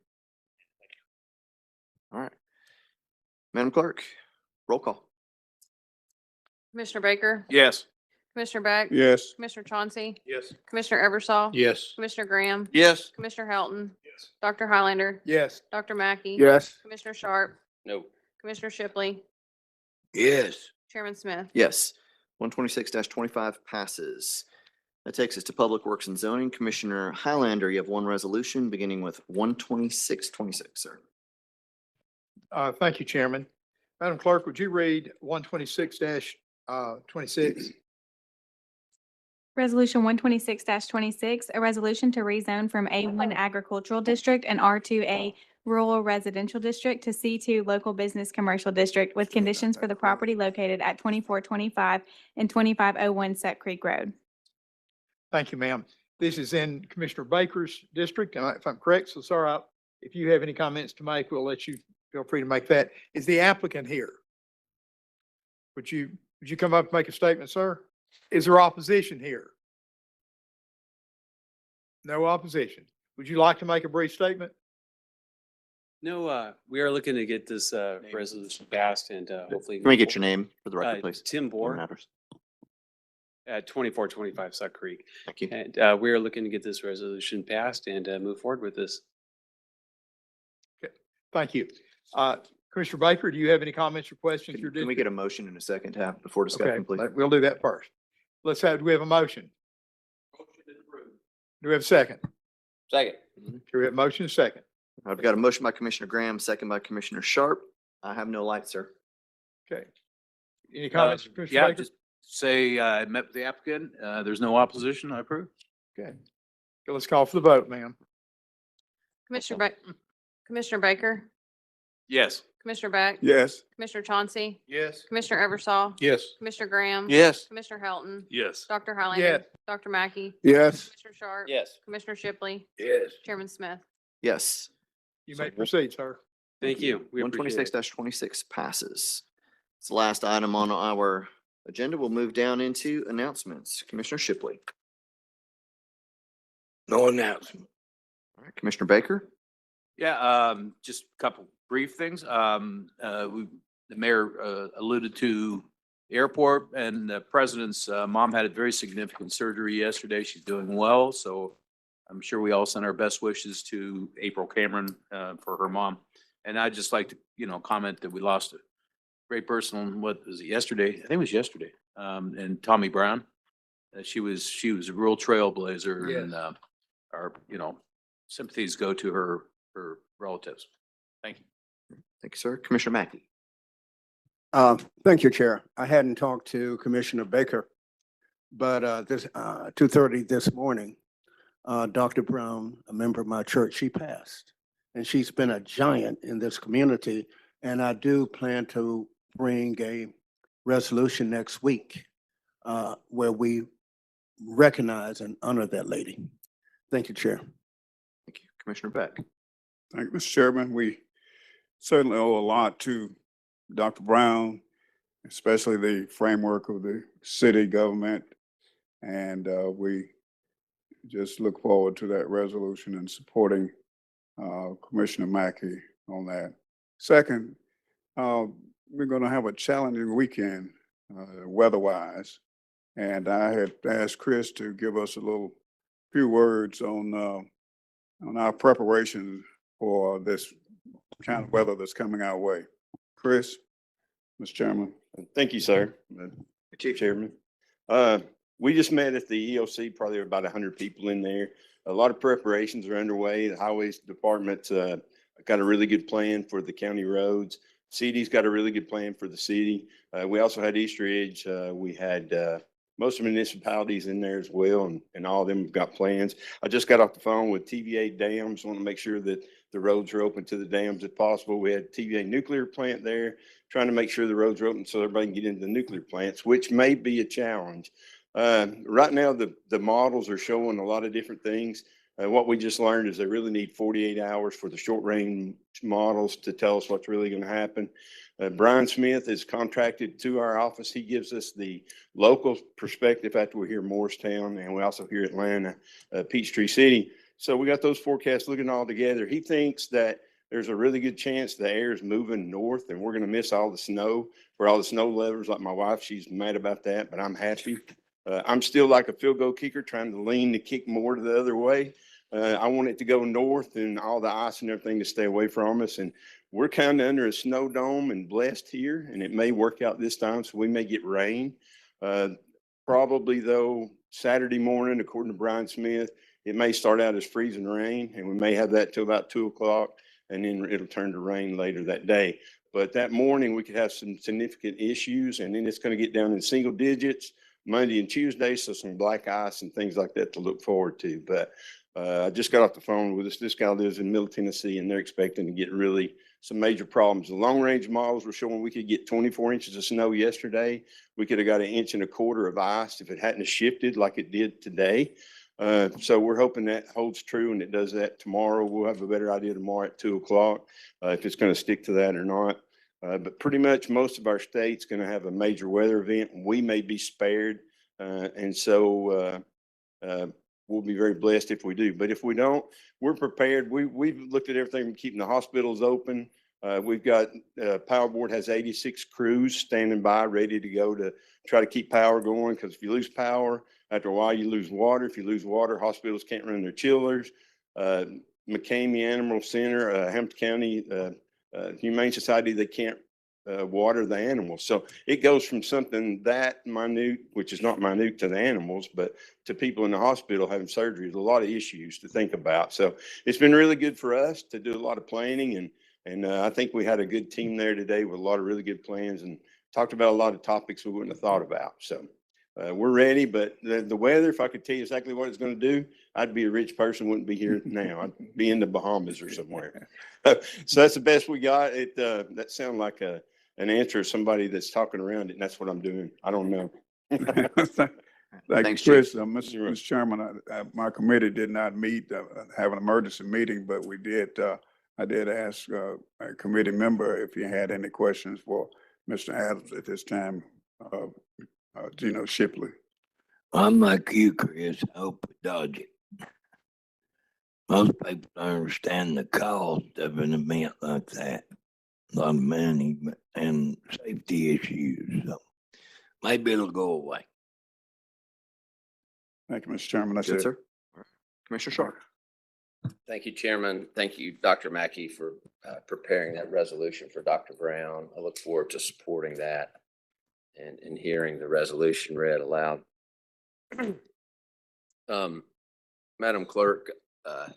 All right. Madam Clerk, roll call. Commissioner Baker? Yes. Commissioner Beck? Yes. Commissioner Chauncey? Yes. Commissioner Eversol? Yes. Commissioner Graham? Yes. Commissioner Helton? Yes. Dr. Highlander? Yes. Dr. Mackey? Yes. Commissioner Sharp? No. Commissioner Shipley? Yes. Chairman Smith? Yes. 126-25 passes. That takes us to Public Works and Zoning. Commissioner Highlander, you have one resolution beginning with 126-26, sir. Thank you, Chairman. Madam Clerk, would you read 126-26? Resolution 126-26, a resolution to rezone from A1 Agricultural District and R2A Rural Residential District to C2 Local Business Commercial District with conditions for the property located at 2425 and 2501 Set Creek Road. Thank you, ma'am. This is in Commissioner Baker's district, if I'm correct. So, sir, if you have any comments to make, we'll let you feel free to make that. Is the applicant here? Would you come up and make a statement, sir? Is there opposition here? No opposition. Would you like to make a brief statement? No, we are looking to get this resolution passed and hopefully. Let me get your name for the record, please. Tim No Bohr matters. at 2425 Suck Creek. Thank you. And we are looking to get this resolution passed and move forward with this. Thank you. Commissioner Baker, do you have any comments or questions? Can we get a motion in a second to have before discussion, please? We'll do that first. Do we have a motion? Do we have a second? Second. Do we have a motion and a second? I've got a motion by Commissioner Graham, second by Commissioner Sharp. I have no light, sir. Okay. Any comments, Commissioner Yeah, Baker? just say I met with the applicant. There's no opposition. I approve. Okay. Okay, let's call for the vote, ma'am. Commissioner Baker? Yes. Commissioner Beck? Yes. Commissioner Chauncey? Yes. Commissioner Eversol? Yes. Commissioner Graham? Yes. Commissioner Helton? Yes. Dr. Highlander? Yes. Dr. Mackey? Yes. Commissioner Sharp? Yes. Commissioner Shipley? Yes. Chairman Smith? Yes. You may proceed, sir. Thank you. We appreciate it. 126-26 passes. It's the last item on our agenda. We'll move down into announcements. Commissioner Shipley. No announcement. All right, Commissioner Baker. Yeah, just a couple brief things. The mayor alluded to the airport, and the president's mom had a very significant surgery yesterday. She's doing well, so I'm sure we all send our best wishes to April Cameron for her mom. And I'd just like to, comment that we lost great person, what was it, yesterday? I think it was yesterday. And Tommy Brown. She was a real trailblazer and, our, sympathies go to her relatives. Thank you. Thank you, sir. Commissioner Mackey. Thank you, Chair. I hadn't talked to Commissioner Baker, but this 2:30 this morning, Dr. Brown, a member of my church, she passed. And she's been a giant in this community. And I do plan to bring a resolution next week where we recognize and honor that lady. Thank you, Chair. Thank you. Commissioner Beck. Thank you, Mr. Chairman. We certainly owe a lot to Dr. Brown, especially the framework of the city government. And we just look forward to that resolution and supporting Commissioner Mackey on that. Second, we're going to have a challenging weekend weather-wise. And I had asked Chris to give us a few words on our preparation for this kind of weather that's coming our way. Chris, Mr. Chairman. Thank you, sir. Chief Chairman. We just met at the EOC, probably about 100 people in there. A lot of preparations are underway. The Highways Department got a really good plan for the county roads. CD's got a really good plan for the city. We also had Easter Ridge. We had most of the municipalities in there as well, and all of them have got plans. I just got off the phone with TVA Dams. Want to make sure that the roads are open to the dams if possible. We had TVA nuclear plant there, trying to make sure the roads are open so everybody can get into the nuclear plants, which may be a challenge. Right now, the models are showing a lot of different things. What we just learned is they really need 48 hours for the short range models to tell us what's really going to happen. Brian Smith is contracted to our office. He gives us the local perspective after we hear Morristown, and we also hear Atlanta, Peachtree City. So we got those forecasts looking all together. He thinks that there's a really good chance the air is moving north and we're going to miss all the snow for all the snow levels. Like my wife, she's mad about that, but I'm happy. I'm still like a field goal kicker trying to lean the kick more to the other way. I want it to go north and all the ice and everything to stay away from us. And we're kind of under a snow dome and blessed here, and it may work out this time, so we may get rain. Probably though, Saturday morning, according to Brian Smith, it may start out as freezing rain, and we may have that till about 2 o'clock, and then it'll turn to rain later that day. But that morning, we could have some significant issues, and then it's going to get down in single digits Monday and Tuesday, so some black ice and things like that to look forward to. But I just got off the phone with us. This guy lives in Middle Tennessee, and they're expecting to get really some major problems. The long range models were showing we could get 24 inches of snow yesterday. We could have got 1.25 inches of ice if it hadn't have shifted like it did today. So we're hoping that holds true and it does that tomorrow. We'll have a better idea tomorrow at 2 o'clock if it's going to stick to that or not. But pretty much most of our state's going to have a major weather event. We may be spared. And so we'll be very blessed if we do. But if we don't, we're prepared. We've looked at everything from keeping the hospitals open. We've got Power Board has 86 crews standing by, ready to go to try to keep power going. Because if you lose power, after a while you lose water. If you lose water, hospitals can't run their chillers. McCamey Animal Center, Hampton County Humane Society, they can't water the animals. So it goes from something that minute, which is not minute to the animals, but to people in the hospital having surgery. There's a lot of issues to think about. So it's been really good for us to do a lot of planning. And I think we had a good team there today with a lot of really good plans and talked about a lot of topics we wouldn't have thought about. So we're ready, but the weather, if I could tell you exactly what it's going to do, I'd be a rich person, wouldn't be here now. I'd be in the Bahamas or somewhere. So that's the best we got. That sounds like an answer of somebody that's talking around it, and that's what I'm doing. I don't know. Thanks, Chris. Mr. Chairman, my committee did not meet, have an emergency meeting, but we did. I did ask a committee member if he had any questions for Mr. Adams at this time. Gino Shipley. I'm like you, Chris. I hope we dodge it. Most people don't understand the cost of an event like that. A lot of money and safety issues. So maybe it'll go away. Thank you, Mr. Chairman. That's Good, it. sir. All right. Commissioner Sharp. Thank you, Chairman. Thank you, Dr. Mackey, for preparing that resolution for Dr. Brown. I look forward to supporting that and hearing the resolution read aloud. Madam Clerk, I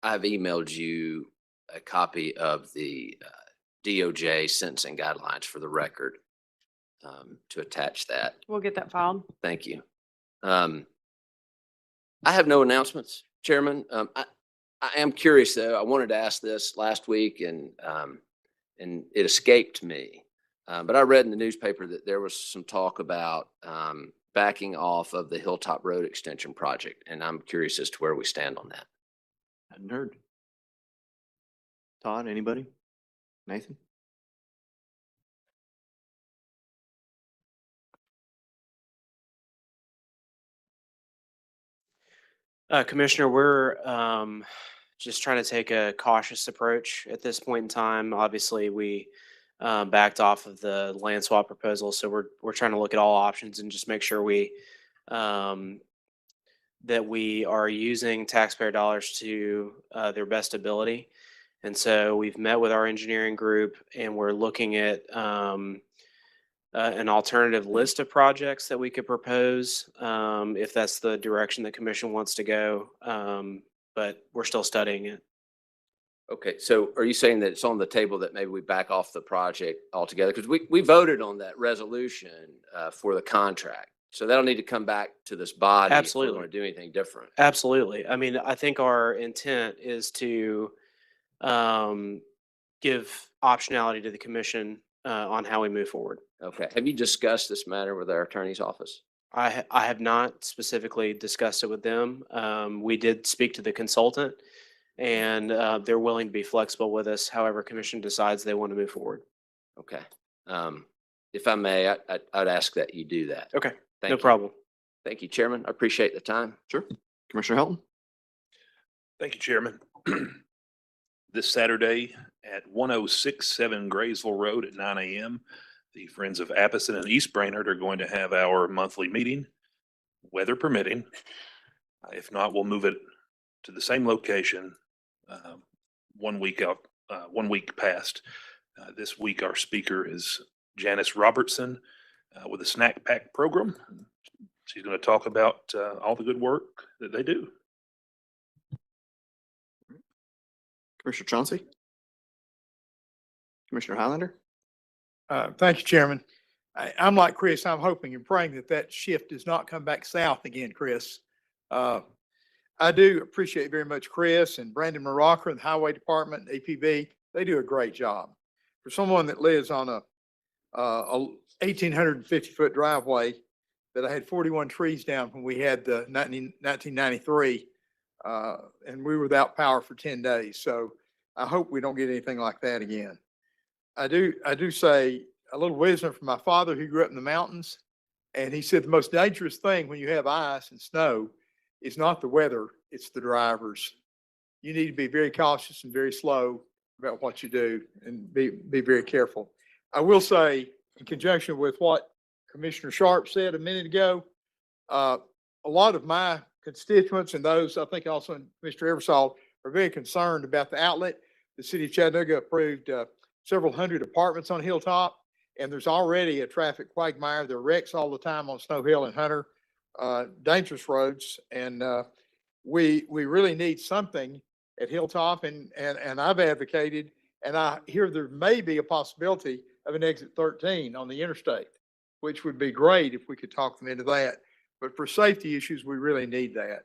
have emailed you a copy of the DOJ sentencing guidelines for the record to attach that. We'll get that filed. Thank you. I have no announcements, Chairman. I am curious though. I wanted to ask this last week and it escaped me. But I read in the newspaper that there was some talk about backing off of the Hilltop Road Extension project, and I'm curious as to where we stand on that. Hadn't heard. Todd, anybody? Nathan? Commissioner, we're just trying to take a cautious approach at this point in time. Obviously, we backed off of the land swap proposal, so we're trying to look at all options and just make sure we that we are using taxpayer dollars to their best ability. And so we've met with our engineering group, and we're looking at an alternative list of projects that we could propose if that's the direction the commission wants to go. But we're still studying it. Okay, so are you saying that it's on the table that maybe we back off the project altogether? Because we voted on that resolution for the contract. So that'll need to come back to this body. Absolutely. If we want to do anything different. Absolutely. I mean, I think our intent is to give optionality to the commission on how we move forward. Okay. Have you discussed this matter with our attorney's office? I have not specifically discussed it with them. We did speak to the consultant, and they're willing to be flexible with us. However, commission decides they want to move forward. Okay. If I may, I'd ask that you do that. Okay. Thank No you. problem. Thank you, Chairman. I appreciate the time. Sure. Commissioner Helton? Thank you, Chairman. This Saturday at 1067 Graysville Road at 9 a.m., the Friends of Appleton and East Brainerd are going to have our monthly meeting, weather permitting. If not, we'll move it to the same location 1 week out, 1 week past. This week, our speaker is Janice Robertson with a snack pack program. She's going to talk about all the good work that they do. Commissioner Chauncey? Commissioner Highlander? Thank you, Chairman. I'm like Chris. I'm hoping and praying that that shift does not come back south again, Chris. I do appreciate very much Chris and Brandon Maraca and the Highway Department, APB. They do a great job. For someone that lives on a 1,850-foot driveway that I had 41 trees down when we had the 1993, and we were without power for 10 days. So I hope we don't get anything like that again. I do say a little wisdom from my father who grew up in the mountains. And he said the most dangerous thing when you have ice and snow is not the weather, it's the drivers. You need to be very cautious and very slow about what you do and be very careful. I will say, in conjunction with what Commissioner Sharp said a minute ago, a lot of my constituents and those, I think also Mr. Eversole, are very concerned about the outlet. The city of Chattanooga approved several hundred apartments on Hilltop, and there's already a traffic quagmire. There are wrecks all the time on Snow Hill and Hunter, dangerous roads. And we really need something at Hilltop, and I've advocated, and I hear there may be a possibility of an exit 13 on the interstate, which would be great if we could talk them into that. But for safety issues, we really need that.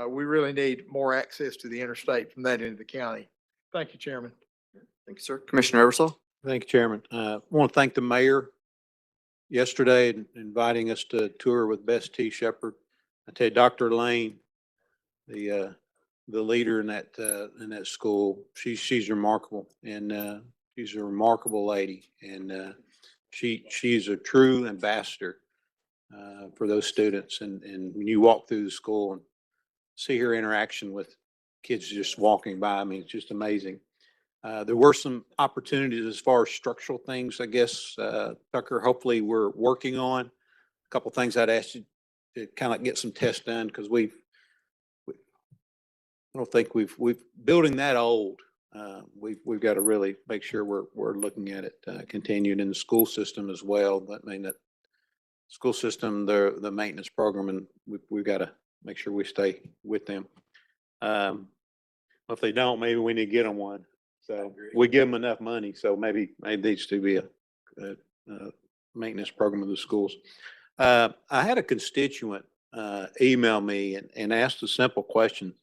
We really need more access to the interstate from that end of the county. Thank you, Chairman. Thank you, sir. Commissioner Eversole? Thank you, Chairman. I want to thank the mayor yesterday inviting us to tour with Bess T. Shepherd. I tell you, Dr. Lane, the leader in that school, she's remarkable, and she's a remarkable lady, and she's a true ambassador for those students. And when you walk through the school and see her interaction with kids just walking by, I mean, it's just amazing. There were some opportunities as far as structural things, I guess, Tucker, hopefully we're working on. A couple things I'd ask you to kind of get some tests done, because don't think we've building that old. We've got to really make sure we're looking at it, continued in the school system as well. That mean that school system, the maintenance program, and we've got to make sure we stay with them. If they don't, maybe we need to get them one. So we give them enough money. So maybe needs to be a maintenance program of the schools. I had a constituent email me and asked a simple question.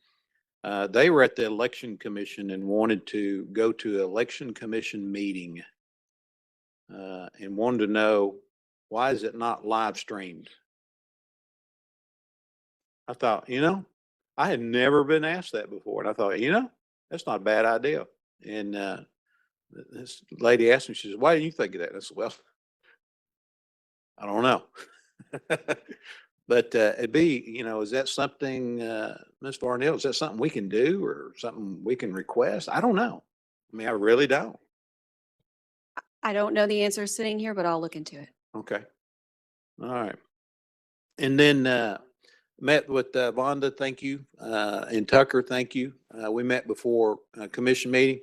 They were at the election commission and wanted to go to election commission meeting and wanted to know, why is it not live streamed? I thought, I had never been asked that before. And I thought, that's not a bad idea. And this lady asked me, she says, why do you think of that? And I said, well, I don't know. But it'd be, is that something, Ms. Varnell, is that something we can do or something we can request? I don't know. I mean, I really don't. I don't know the answer sitting here, but I'll look into it. Okay. All right. And then met with Vonda, thank you. And Tucker, thank you. We met before commission meeting.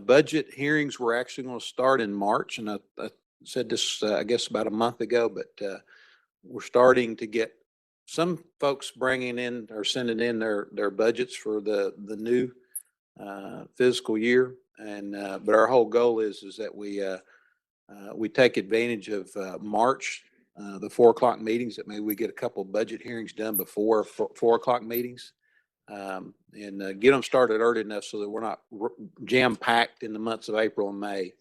Budget hearings were actually going to start in March. And I said this, I guess, about a month ago, but we're starting to get some folks bringing in or sending in their budgets for the new fiscal year. And but our whole goal is that we take advantage of March, the 4 o'clock meetings, that maybe we get a couple of budget hearings done before 4 o'clock meetings, and get them started early enough so that we're not jam packed in the months of April and May.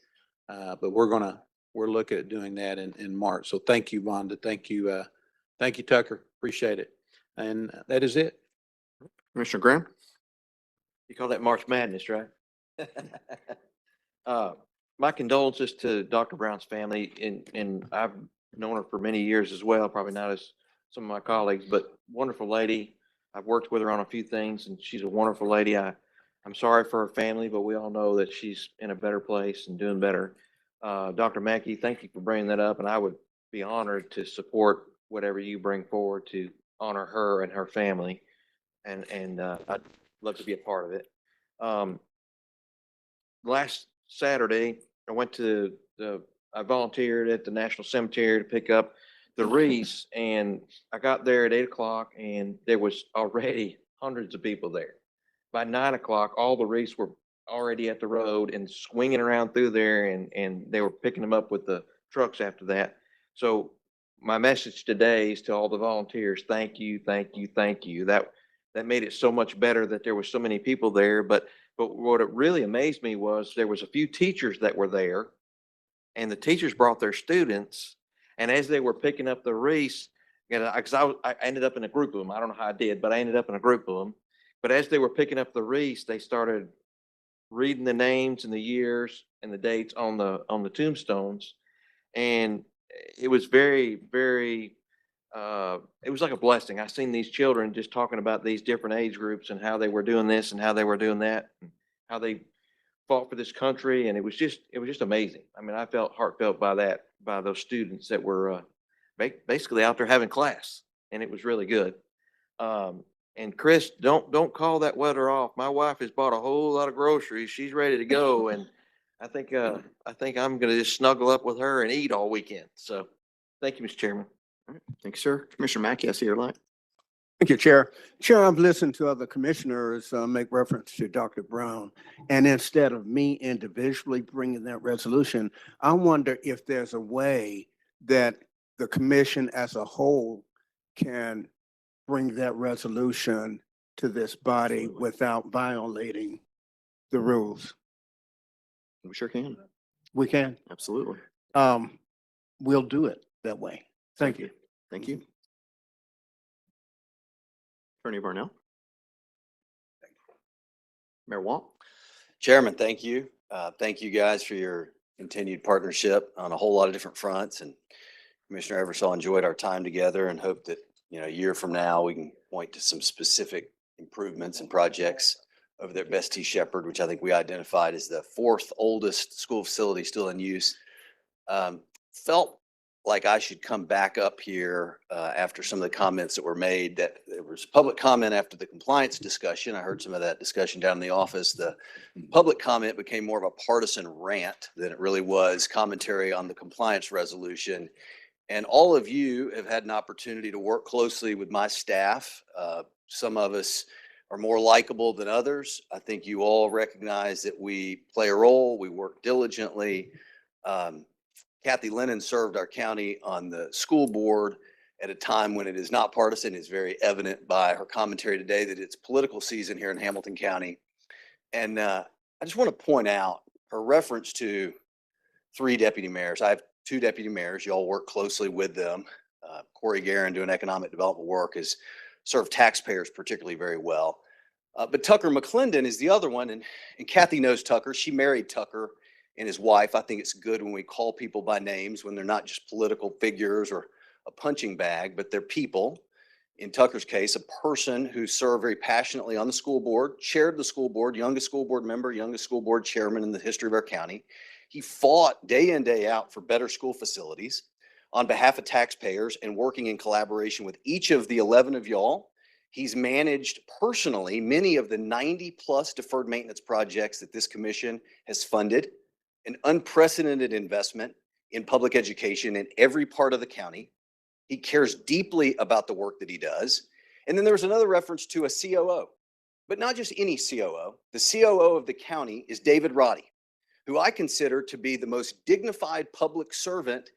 But we're looking at doing that in March. So thank you, Vonda. Thank you, Tucker. Appreciate it. And that is it. Commissioner Graham? You call that March Madness, right? My condolences to Dr. Brown's family, and I've known her for many years as well, probably not as some of my colleagues, but wonderful lady. I've worked with her on a few things, and she's a wonderful lady. I'm sorry for her family, but we all know that she's in a better place and doing better. Dr. Mackey, thank you for bringing that up, and I would be honored to support whatever you bring forward to honor her and her family, and I'd love to be a part of it. Last Saturday, I volunteered at the National Cemetery to pick up the wreaths, and I got there at 8 o'clock, and there was already hundreds of people there. By 9 o'clock, all the wreaths were already at the road and swinging around through there, and they were picking them up with the trucks after that. So my message today is to all the volunteers: thank you, thank you, thank you. That made it so much better that there were so many people there. But what it really amazed me was there was a few teachers that were there, and the teachers brought their students. And as they were picking up the wreaths, because I ended up in a group of them. I don't know how I did, but I ended up in a group of them. But as they were picking up the wreaths, they started reading the names and the years and the dates on the tombstones. And it was very, very, it was like a blessing. I seen these children just talking about these different age groups and how they were doing this and how they were doing that, and how they fought for this country. And it was just amazing. I mean, I felt heartfelt by those students that were basically out there having class, and it was really good. And Chris, don't call that weather off. My wife has bought a whole lot of groceries. She's ready to go. And I think I'm going to just snuggle up with her and eat all weekend. So thank you, Mr. Chairman. All right. Thank you, sir. Commissioner Mackey, I see your light. Thank you, Chair. Chair, I've listened to other commissioners make reference to Dr. Brown, and instead of me individually bringing that resolution, I wonder if there's a way that the commission as a whole can bring that resolution to this body without violating the rules. We sure can. We can. Absolutely. We'll do it that way. Thank you. Thank you. Attorney Varnell. Mayor Walt. Chairman, thank you. Thank you guys for your continued partnership on a whole lot of different fronts. And Commissioner Eversole, enjoyed our time together, and hope that, a year from now, we can point to some specific improvements and projects over there at Best T. Shepherd, which I think we identified as the 4th oldest school facility still in use. Felt like I should come back up here after some of the comments that were made, that there was public comment after the compliance discussion. I heard some of that discussion down in the office. The public comment became more of a partisan rant than it really was commentary on the compliance resolution. And all of you have had an opportunity to work closely with my staff. Some of us are more likable than others. I think you all recognize that we play a role. We work diligently. Kathy Lennon served our county on the school board at a time when it is not partisan. It's very evident by her commentary today that it's political season here in Hamilton County. And I just want to point out her reference to 3 deputy mayors. I have 2 deputy mayors. You all work closely with them. Corey Guerin, doing economic development work, has served taxpayers particularly very well. But Tucker McClendon is the other one. And Kathy knows Tucker. She married Tucker and his wife. I think it's good when we call people by names, when they're not just political figures or a punching bag, but they're people. In Tucker's case, a person who served very passionately on the school board, chaired the school board, youngest school board member, youngest school board chairman in the history of our county. He fought day in, day out for better school facilities on behalf of taxpayers and working in collaboration with each of the 11 of y'all. He's managed personally many of the 90+ deferred maintenance projects that this commission has funded, an unprecedented investment in public education in every part of the county. He cares deeply about the work that he does. And then there was another reference to a COO, but not just any COO. The COO of the county is David Roddy, who I consider to be the most dignified public servant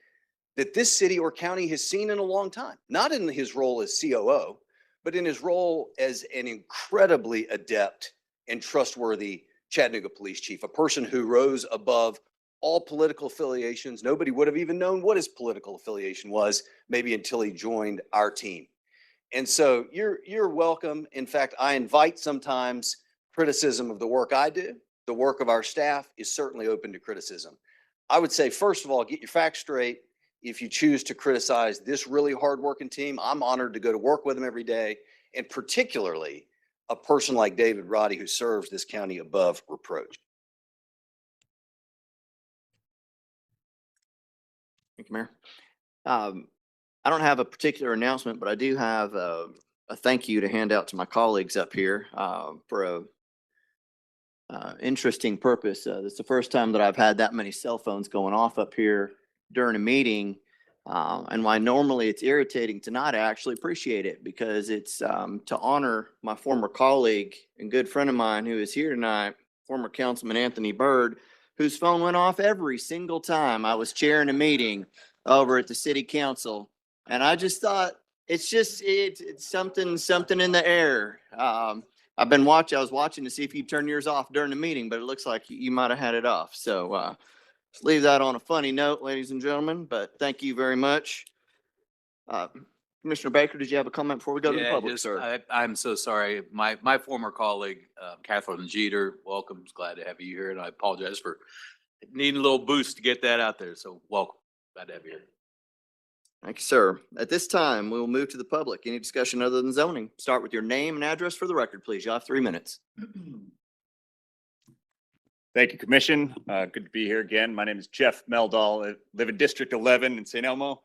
that this city or county has seen in a long time. Not in his role as COO, but in his role as an incredibly adept and trustworthy Chattanooga police chief, a person who rose above all political affiliations. Nobody would have even known what his political affiliation was, maybe until he joined our team. And so you're welcome. In fact, I invite sometimes criticism of the work I do. The work of our staff is certainly open to criticism. I would say, first of all, get your facts straight. If you choose to criticize this really hardworking team, I'm honored to go to work with them every day, and particularly a person like David Roddy, who serves this county above reproach. Thank you, Mayor. I don't have a particular announcement, but I do have a thank you to hand out to my colleagues up here for a interesting purpose. This is the first time that I've had that many cell phones going off up here during a meeting. And why normally it's irritating tonight, I actually appreciate it, because it's to honor my former colleague and good friend of mine who is here tonight, former Councilman Anthony Byrd, whose phone went off every single time I was chairing a meeting over at the city council. And I just thought, it's something in the air. I was watching to see if you turn yours off during the meeting, but it looks like you might have had it off. So let's leave that on a funny note, ladies and gentlemen, but thank you very much. Commissioner Baker, did you have a comment before we go to the public, sir? I'm so sorry. My former colleague, Catherine Jeter, welcome. Glad to have you here. And I apologize for needing a little boost to get that out there. So welcome. Glad to have you here. Thank you, sir. At this time, we will move to the public. Any discussion other than zoning? Start with your name and address for the record, please. You have 3 minutes. Thank you, Commission. Good to be here again. My name is Jeff Meldal. I live in District 11 in St. Elmo.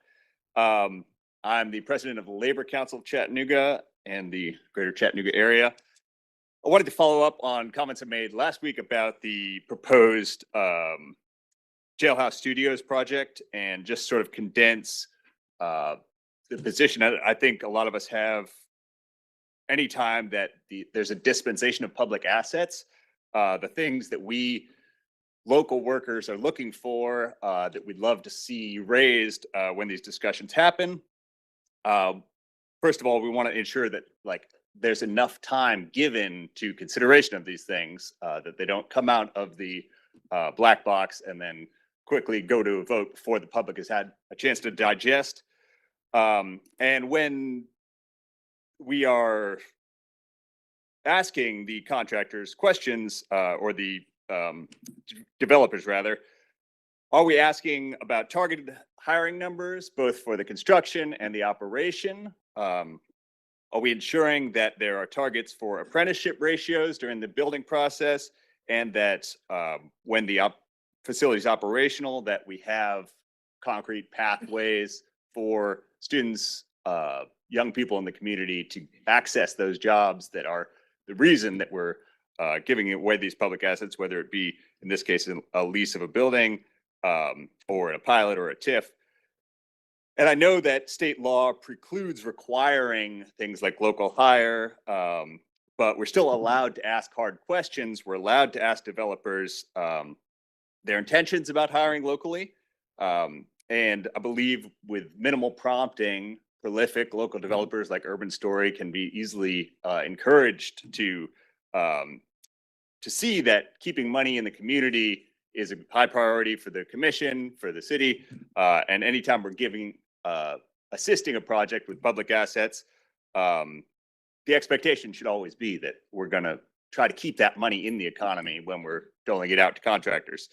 I'm the president of the Labor Council of Chattanooga and the greater Chattanooga area. I wanted to follow up on comments I made last week about the proposed Jailhouse Studios project and just sort of condense the position. I think a lot of us have, anytime that there's a dispensation of public assets, the things that we local workers are looking for, that we'd love to see raised when these discussions happen. First of all, we want to ensure that there's enough time given to consideration of these things, that they don't come out of the black box and then quickly go to a vote before the public has had a chance to digest. And when we are asking the contractors questions, or the developers rather, are we asking about targeted hiring numbers, both for the construction and the operation? Are we ensuring that there are targets for apprenticeship ratios during the building process, and that when the facility is operational, that we have concrete pathways for students, young people in the community to access those jobs that are the reason that we're giving away these public assets, whether it be, in this case, a lease of a building, or a pilot or a TIF. And I know that state law precludes requiring things like local hire, but we're still allowed to ask hard questions. We're allowed to ask developers their intentions about hiring locally. And I believe with minimal prompting, prolific local developers like Urban Story can be easily encouraged to see that keeping money in the community is a high priority for the commission, for the city. And anytime we're assisting a project with public assets, the expectation should always be that we're going to try to keep that money in the economy when we're doling it out to contractors.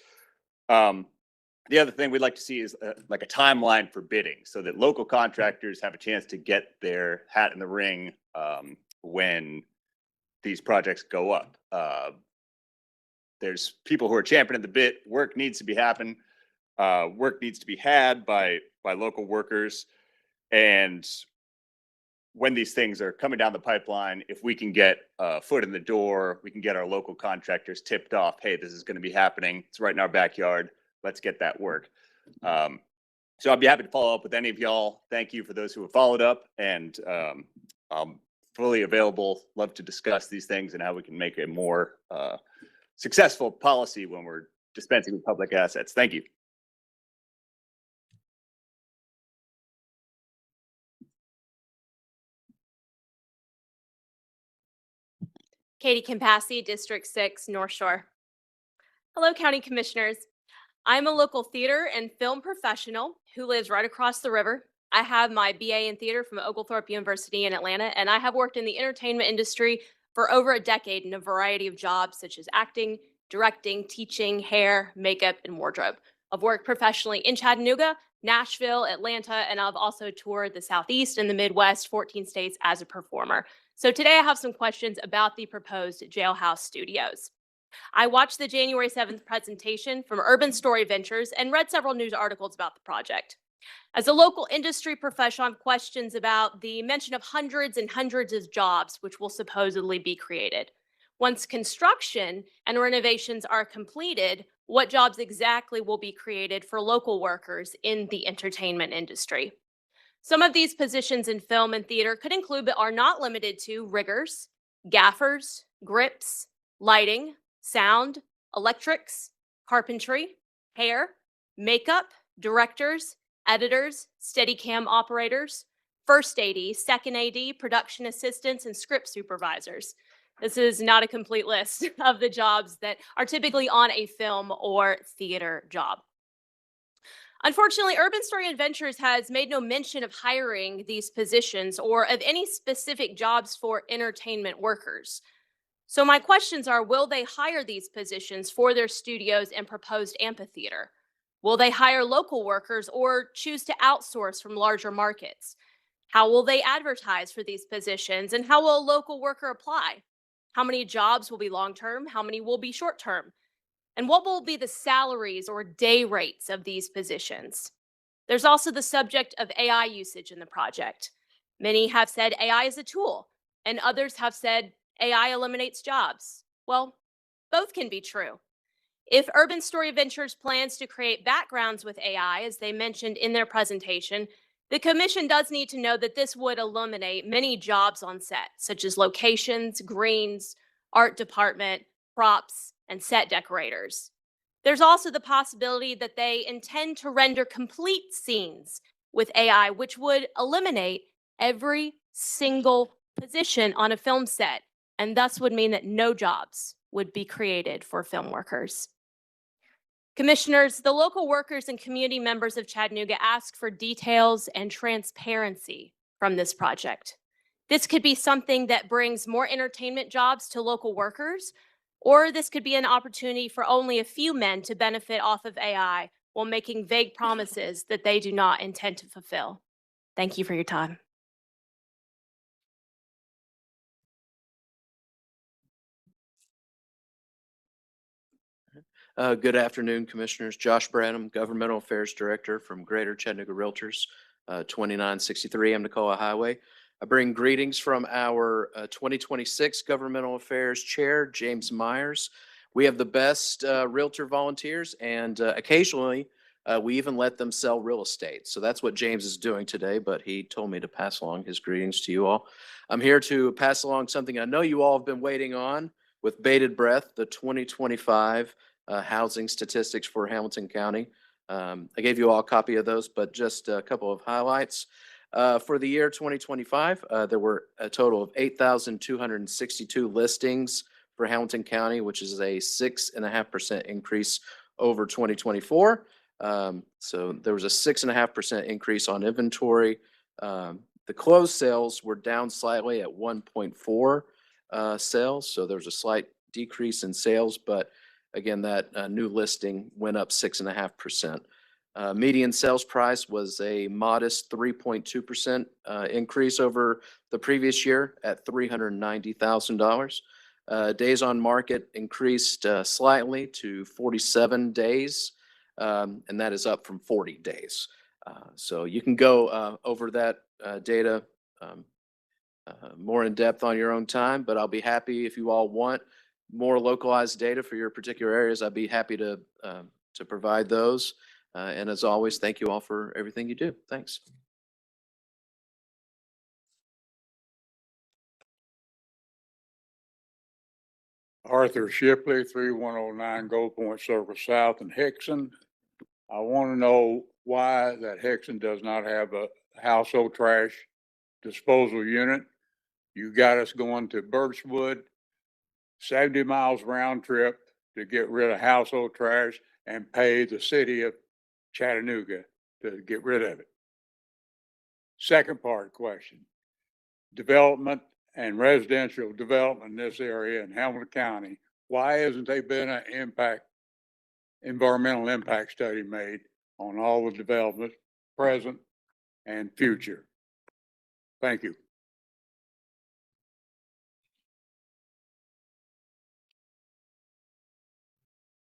The other thing we'd like to see is like a timeline for bidding so that local contractors have a chance to get their hat in the ring when these projects go up. There's people who are championing the bit. Work needs to be happening. Work needs to be had by local workers. And when these things are coming down the pipeline, if we can get a foot in the door, we can get our local contractors tipped off, hey, this is going to be happening. It's right in our backyard. Let's get that work. So I'd be happy to follow up with any of y'all. Thank you for those who have followed up, and I'm fully available. Love to discuss these things and how we can make a more successful policy when we're dispensing with public assets. Thank you. Katie Campassi, District 6, North Shore. Hello, County Commissioners. I'm a local theater and film professional who lives right across the river. I have my BA in theater from Oglethorpe University in Atlanta, and I have worked in the entertainment industry for over a decade in a variety of jobs such as acting, directing, teaching, hair, makeup, and wardrobe. I've worked professionally in Chattanooga, Nashville, Atlanta, and I've also toured the Southeast and the Midwest, 14 states as a performer. So today I have some questions about the proposed Jailhouse Studios. I watched the January 7th presentation from Urban Story Ventures and read several news articles about the project. As a local industry professional, I have questions about the mention of hundreds and hundreds of jobs which will supposedly be created. Once construction and renovations are completed, what jobs exactly will be created for local workers in the entertainment industry? Some of these positions in film and theater could include, but are not limited to, riggers, gaffers, grips, lighting, sound, electrics, carpentry, hair, makeup, directors, editors, Steadicam operators, first AD, second AD, production assistants, and script supervisors. This is not a complete list of the jobs that are typically on a film or theater job. Unfortunately, Urban Story Adventures has made no mention of hiring these positions or of any specific jobs for entertainment workers. So my questions are, will they hire these positions for their studios and proposed amphitheater? Will they hire local workers or choose to outsource from larger markets? How will they advertise for these positions, and how will a local worker apply? How many jobs will be long-term? How many will be short-term? And what will be the salaries or day rates of these positions? There's also the subject of AI usage in the project. Many have said AI is a tool, and others have said AI eliminates jobs. Well, both can be true. If Urban Story Ventures plans to create backgrounds with AI, as they mentioned in their presentation, the commission does need to know that this would eliminate many jobs on set, such as locations, greens, art department, props, and set decorators. There's also the possibility that they intend to render complete scenes with AI, which would eliminate every single position on a film set, and thus would mean that no jobs would be created for film workers. Commissioners, the local workers and community members of Chattanooga ask for details and transparency from this project. This could be something that brings more entertainment jobs to local workers, or this could be an opportunity for only a few men to benefit off of AI while making vague promises that they do not intend to fulfill. Thank you for your time. Good afternoon, Commissioners. Josh Branham, Governmental Affairs Director from Greater Chattanooga Realtors, 2963 Amnacoa Highway. I bring greetings from our 2026 Governmental Affairs Chair, James Myers. We have the best Realtor volunteers, and occasionally we even let them sell real estate. So that's what James is doing today, but he told me to pass along his greetings to you all. I'm here to pass along something I know you all have been waiting on with bated breath, the 2025 housing statistics for Hamilton County. I gave you all a copy of those, but just a couple of highlights. For the year 2025, there were a total of 8,262 listings for Hamilton County, which is a 6.5% increase over 2024. So there was a 6.5% increase on inventory. The closed sales were down slightly at 1.4 sales. So there was a slight decrease in sales, but again, that new listing went up 6.5%. Median sales price was a modest 3.2% increase over the previous year at $390,000. Days on market increased slightly to 47 days, and that is up from 40 days. So you can go over that data more in depth on your own time, but I'll be happy if you all want more localized data for your particular areas. I'd be happy to provide those. And as always, thank you all for everything you do. Thanks. Arthur Shipley, 3109 Gold Point Circle South in Hickson. I want to know why that Hickson does not have a household trash disposal unit. You got us going to Birchwood, 70 miles round trip to get rid of household trash and pay the city of Chattanooga to get rid of it. Second part of the question, development and residential development in this area in Hamilton County. Why hasn't there been an environmental impact study made on all the development, present and future? Thank you.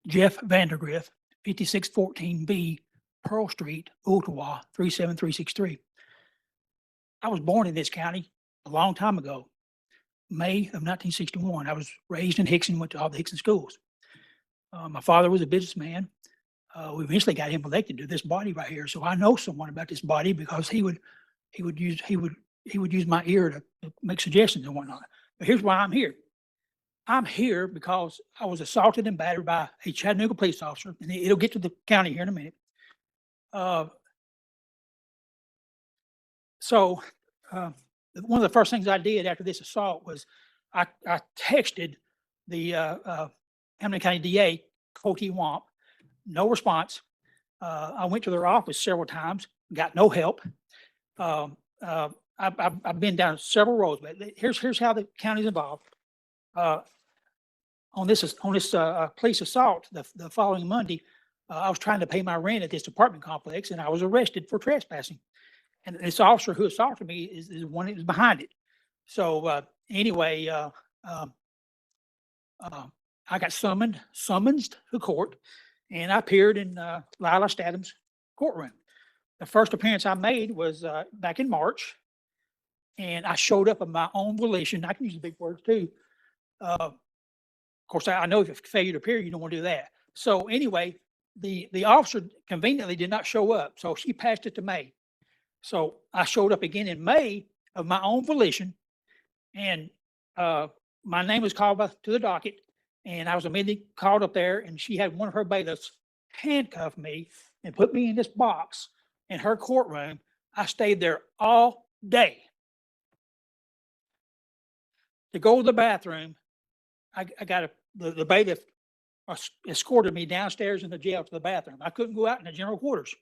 Jeff Vandergriff, 5614B Pearl Street, Ottawa, 37363. I was born in this county a long time ago, May of 1961. I was raised in Hickson, went to all the Hickson schools. My father was a businessman. We eventually got him elected to this body right here. So I know someone about this body because he would use my ear to make suggestions and whatnot. But here's why I'm here. I'm here because I was assaulted and battered by a Chattanooga police officer, and it'll get to the county here in a minute. One of the first things I did after this assault was I texted the Hamilton County DA, Coty Wamp, no response. I went to their office several times, got no help. I've been down several roads, but here's how the county's involved. On this police assault the following Monday, I was trying to pay my rent at this apartment complex, and I was arrested for trespassing. And this officer who assaulted me is the one that was behind it. So anyway, I got summoned to court, and I appeared in Lila Statham's courtroom. The first appearance I made was back in March, and I showed up of my own volition. I can use the big words too. Of course, I know if you failure to appear, you don't want to do that. So anyway, the officer conveniently did not show up, so she passed it to May. So I showed up again in May of my own volition, and my name was called to the docket, and I was immediately called up there, and she had one of her bailiffs handcuff me and put me in this box in her courtroom. I stayed there all day. To go to the bathroom, I got the bailiff escorted me downstairs in the jail to the bathroom. I couldn't go out in the general quarters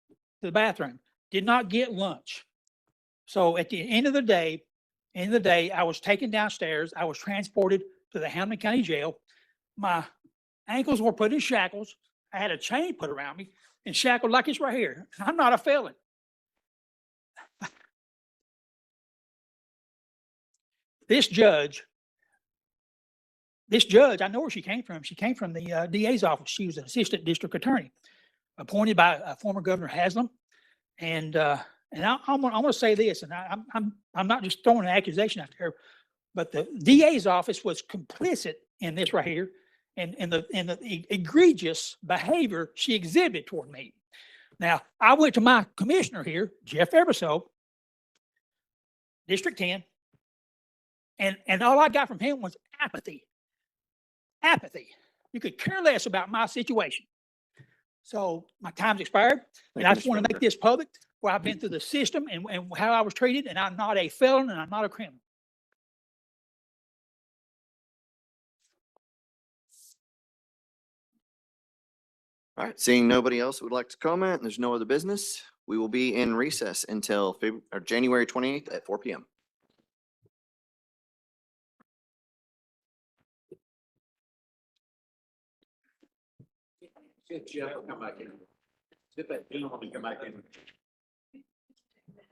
to the bathroom. Did not get lunch. So at the end of the day, I was taken downstairs. I was transported to the Hamilton County Jail. My ankles were put in shackles. I had a chain put around me and shackled like it's right here. I'm not a felon. This judge this judge, I know where she came from. She came from the DA's office. She was an assistant district attorney appointed by former Governor Haslam. And I'm going to say this, and I'm not just throwing an accusation out there, but the DA's office was complicit in this right here, and the egregious behavior she exhibited toward me. Now, I went to my commissioner here, Jeff Eversole, District 10, and all I got from him was apathy. Apathy. You could care less about my situation. So my time's expired, and I just want to make this public, where I've been through the system and how I was treated, and I'm not a felon and I'm not a criminal. All right, seeing nobody else who would like to comment, and there's no other business, we will be in recess until January 28th at 4 p.m. Jeff, come back in. Get that gentleman to come back in.